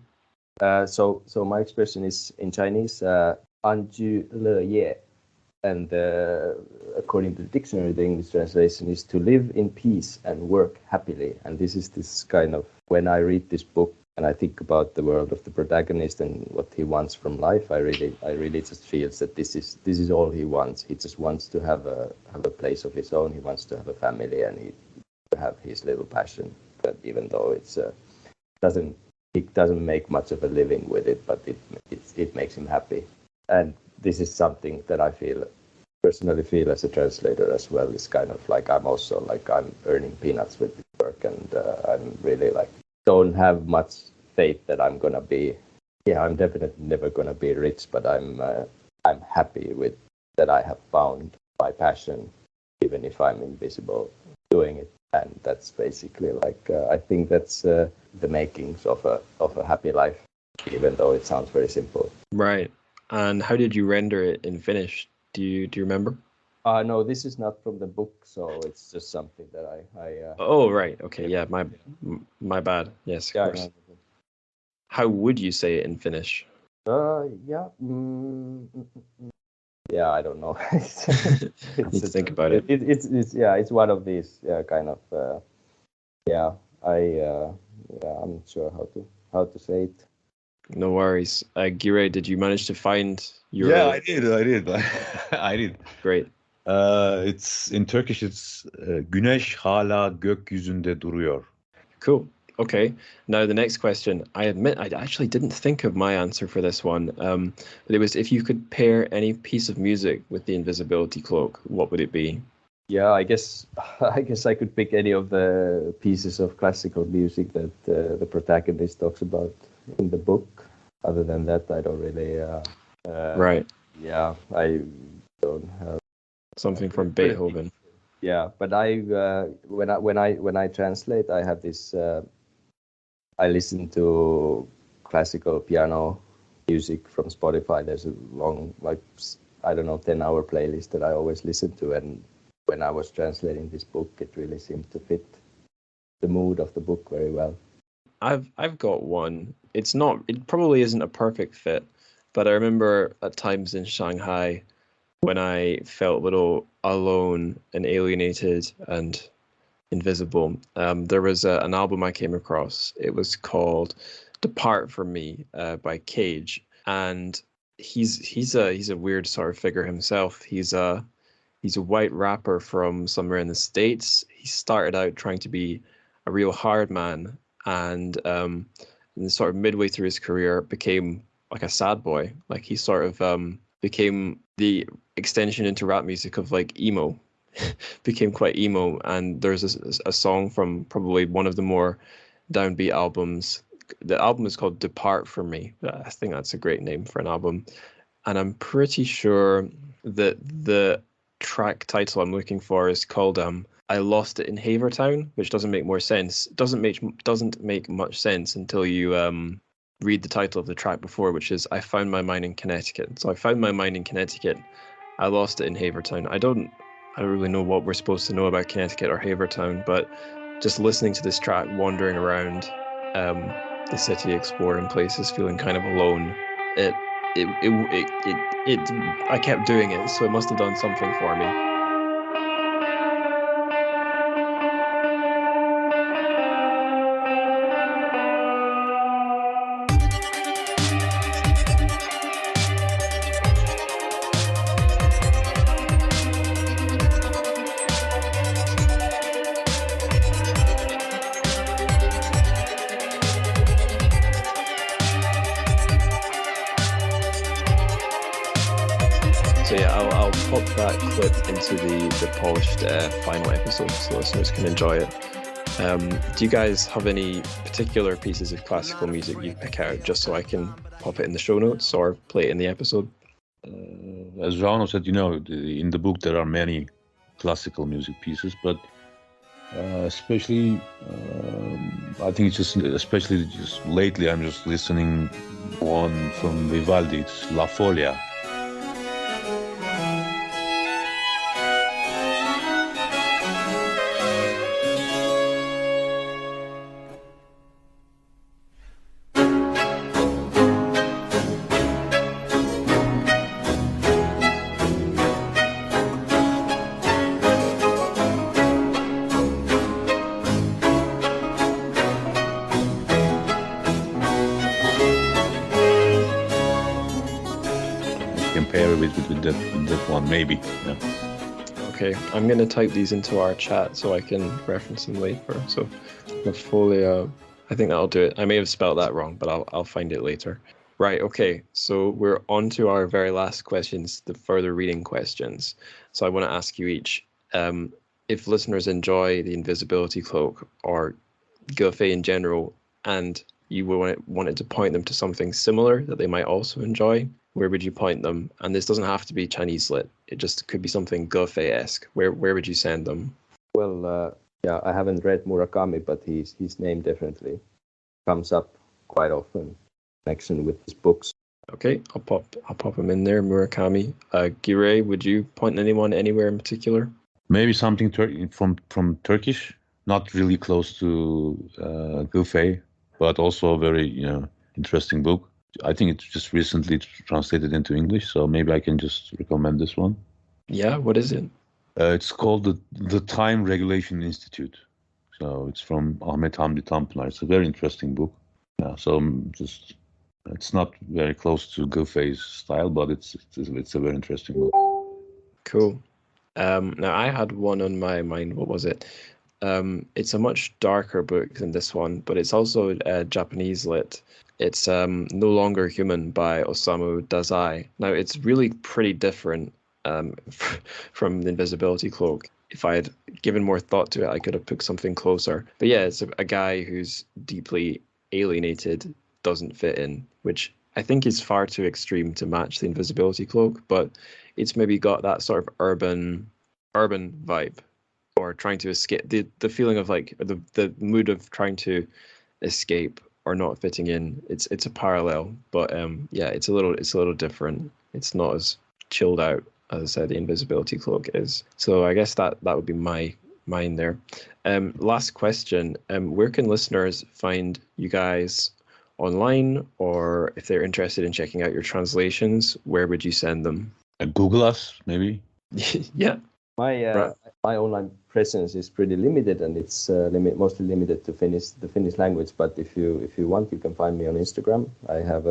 [SPEAKER 3] So my expression is in Chinese, 安居乐业, and according to the dictionary, the English translation is to live in peace and work happily. And this is this kind of, when I read this book and I think about the world of the protagonist and what he wants from life, I really just feel that this is all he wants. He just wants to have a place of his own. He wants to have a family, and he to have his little passion. But even though he doesn't make much of a living with it, but it makes him happy. And this is something that I personally feel as a translator as well. It's kind of like I'm earning peanuts with this work, and I'm really don't have much faith that I'm gonna be. I'm definitely never gonna be rich, but I'm happy with that I have found my passion, even if I'm invisible doing it. And that's basically I think that's the makings of a happy life, even though it sounds very simple.
[SPEAKER 1] Right. And how did you render it in Finnish? Do you remember?
[SPEAKER 3] No, this is not from the book, so it's just something that I
[SPEAKER 1] Oh, right. Okay. Yeah. My bad. Yes. Of course. How would you say it in Finnish?
[SPEAKER 3] Yeah. Yeah, I don't know.
[SPEAKER 1] Need to think about it.
[SPEAKER 3] It's one of these kind of. I'm not sure how to say it.
[SPEAKER 1] No worries. Giray, did you manage to find your?
[SPEAKER 2] Yeah, I did. I did.
[SPEAKER 1] Great.
[SPEAKER 2] It's in Turkish. It's Güneş hala gökyüzünde duruyor.
[SPEAKER 1] Cool. Okay. Now the next question. I admit I actually didn't think of my answer for this one. But it was, if you could pair any piece of music with the invisibility cloak, what would it be?
[SPEAKER 3] Yeah, I guess I could pick any of the pieces of classical music that the protagonist talks about in the book. Other than that, I don't really.
[SPEAKER 1] Right.
[SPEAKER 3] Yeah, I don't have
[SPEAKER 1] something from Beethoven.
[SPEAKER 3] Yeah, but when I translate, I have this. I listen to classical piano music from Spotify. There's a long, 10-hour playlist that I always listen to, and when I was translating this book, it really seemed to fit the mood of the book very well.
[SPEAKER 1] I've got one. It probably isn't a perfect fit, but I remember at times in Shanghai when I felt a little alone and alienated and invisible. There was an album I came across. It was called "Depart From Me" by Cage, and he's a weird sort of figure himself. He's a white rapper from somewhere in the States. He started out trying to be a real hard man, and sort of midway through his career became like a sad boy. Like he sort of became the extension into rap music of like emo. Became quite emo, and there's a song from probably one of the more downbeat albums. The album is called Depart From Me. I think that's a great name for an album. And I'm pretty sure that the track title I'm looking for is called I Lost It in Havertown, which doesn't make more sense. Doesn't make much sense until you read the title of the track before, which is I Found My Mind in Connecticut. So I found my mind in Connecticut. I lost it in Havertown. I don't really know what we're supposed to know about Connecticut or Havertown, but just listening to this track, wandering around the city, exploring places, feeling kind of alone, I kept doing it, so it must have done something for me. So yeah, I'll pop that clip into the polished final episode so listeners can enjoy it. Do you guys have any particular pieces of classical music you pick out just so I can pop it in the show notes or play it in the episode?
[SPEAKER 2] As Rauno said, in the book there are many classical music pieces, but especially I think especially lately I'm just listening one from Vivaldi. It's La Folia. With that one, maybe. Yeah.
[SPEAKER 1] Okay, I'm gonna type these into our chat so I can reference them later. So, La Folia, I think that'll do it. I may have spelled that wrong, but I'll find it later. Right. Okay. So we're on to our very last questions, the further reading questions. So I want to ask you each, if listeners enjoy the Invisibility Cloak or Gufei in general, and you wanted to point them to something similar that they might also enjoy, where would you point them? And this doesn't have to be Chinese lit. It just could be something Gufei-esque. Where would you send them?
[SPEAKER 3] Well, yeah, I haven't read Murakami, but his name definitely comes up quite often in connection with his books.
[SPEAKER 1] Okay, I'll pop him in there. Murakami. Giray, would you point anyone anywhere in particular?
[SPEAKER 2] Maybe something from Turkish, not really close to Gufei, but also a very interesting book. I think it's just recently translated into English, so maybe I can just recommend this one.
[SPEAKER 1] Yeah, what is it?
[SPEAKER 2] It's called the Time Regulation Institute. So it's from Ahmet Hamdi Tanpınar. It's a very interesting book. Yeah, so it's not very close to Gufei's style, but it's a very interesting book.
[SPEAKER 1] Cool. Now I had one on my mind. What was it? It's a much darker book than this one, but it's also Japanese lit. It's No Longer Human by Osamu Dazai. Now, it's really pretty different from the Invisibility Cloak. If I had given more thought to it, I could have picked something closer. But yeah, it's a guy who's deeply alienated, doesn't fit in, which I think is far too extreme to match the Invisibility Cloak, but it's maybe got that sort of urban vibe, or trying to escape, the feeling of like the mood of trying to escape or not fitting in. It's a parallel, but yeah, it's a little different. It's not as chilled out as I said the Invisibility Cloak is. So I guess that would be mine there. Last question. Where can listeners find you guys online, or if they're interested in checking out your translations, where would you send them?
[SPEAKER 2] Google us, maybe.
[SPEAKER 1] Yeah.
[SPEAKER 3] My online presence is pretty limited, and it's mostly limited to the Finnish language. But if you want, you can find me on Instagram. I have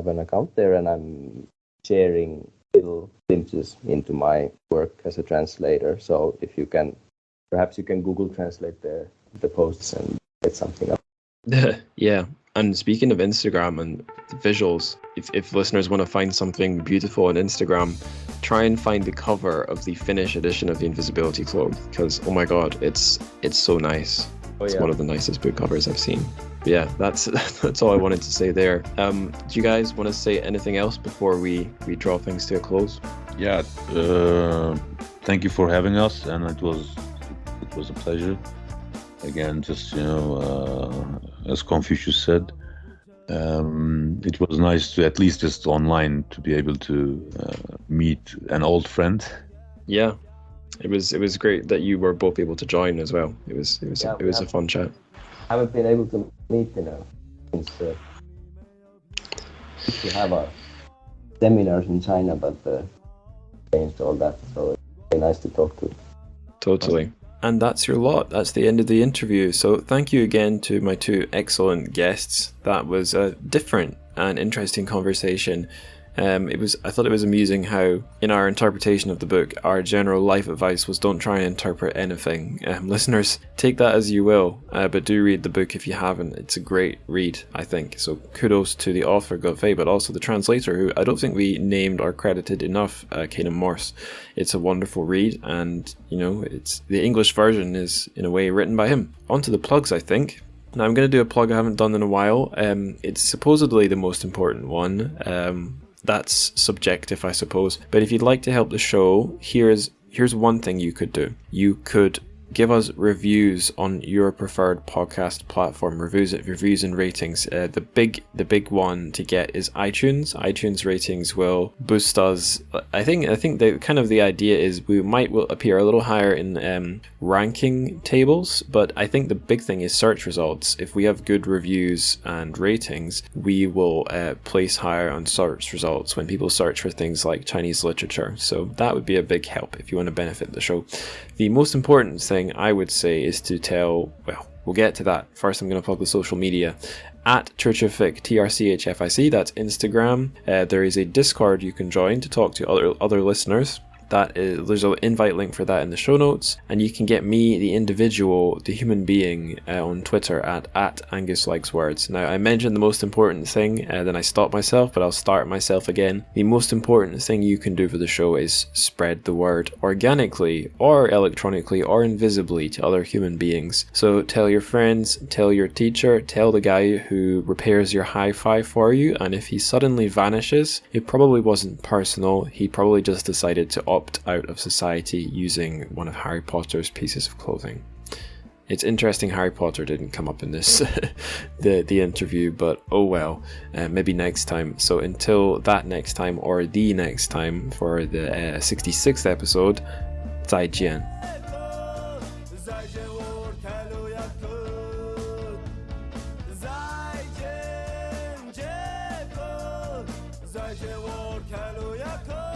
[SPEAKER 3] an account there, and I'm sharing little glimpses into my work as a translator. So perhaps you can Google Translate the posts and get something up.
[SPEAKER 1] Yeah, And speaking of Instagram and visuals, if listeners want to find something beautiful on Instagram, try and find the cover of the Finnish edition of the Invisibility Cloak, because oh my god, it's so nice. It's one of the nicest book covers I've seen. But yeah, that's all I wanted to say there. Do you guys want to say anything else before we draw things to a close?
[SPEAKER 2] Yeah, thank you for having us, and it was a pleasure. Again, just as Confucius said, it was nice to, at least just online, to be able to meet an old friend.
[SPEAKER 1] Yeah, it was great that you were both able to join as well. It was a fun chat.
[SPEAKER 3] I haven't been able to meet since we have our seminars in China, but changed all that, so it's very nice to talk to.
[SPEAKER 1] Totally. And that's your lot. That's the end of the interview. So thank you again to my two excellent guests. That was a different and interesting conversation. I thought it was amusing how, in our interpretation of the book, our general life advice was don't try and interpret anything. Listeners, take that as you will, but do read the book if you haven't. It's a great read, I think. So kudos to the author, Godfrey, but also the translator, who I don't think we named or credited enough, Kanan Morse. It's a wonderful read, and it's the English version is in a way written by him. On to the plugs, I think. Now I'm going to do a plug I haven't done in a while. It's supposedly the most important one. That's subjective, I suppose. But if you'd like to help the show, here's one thing you could do. You could give us reviews on your preferred podcast platform, reviews and ratings. The big one to get is iTunes. iTunes ratings will boost us. I think the idea is we will appear a little higher in ranking tables, but I think the big thing is search results. If we have good reviews and ratings, we will place higher on search results when people search for things like Chinese literature. So that would be a big help if you want to benefit the show. The most important thing I would say is to we'll get to that. First, I'm going to plug the social media. At Churchoffic, TRCHFIC, that's Instagram. There is a Discord you can join to talk to other listeners. There's an invite link for that in the show notes, and you can get me, the individual, the human being, on Twitter at @AngusLikesWords. Now, I mentioned the most important thing, then I stopped myself, but I'll start myself again. The most important thing you can do for the show is spread the word organically, or electronically, or invisibly to other human beings. So tell your friends, tell your teacher, tell the guy who repairs your hi-fi for you, and if he suddenly vanishes, it probably wasn't personal. He probably just decided to opt out of society using one of Harry Potter's pieces of clothing. It's interesting Harry Potter didn't come up in this the interview, but oh well, maybe next time. So until that next time, or the next time, for the 66th episode, 再见.
[SPEAKER 4] Zhene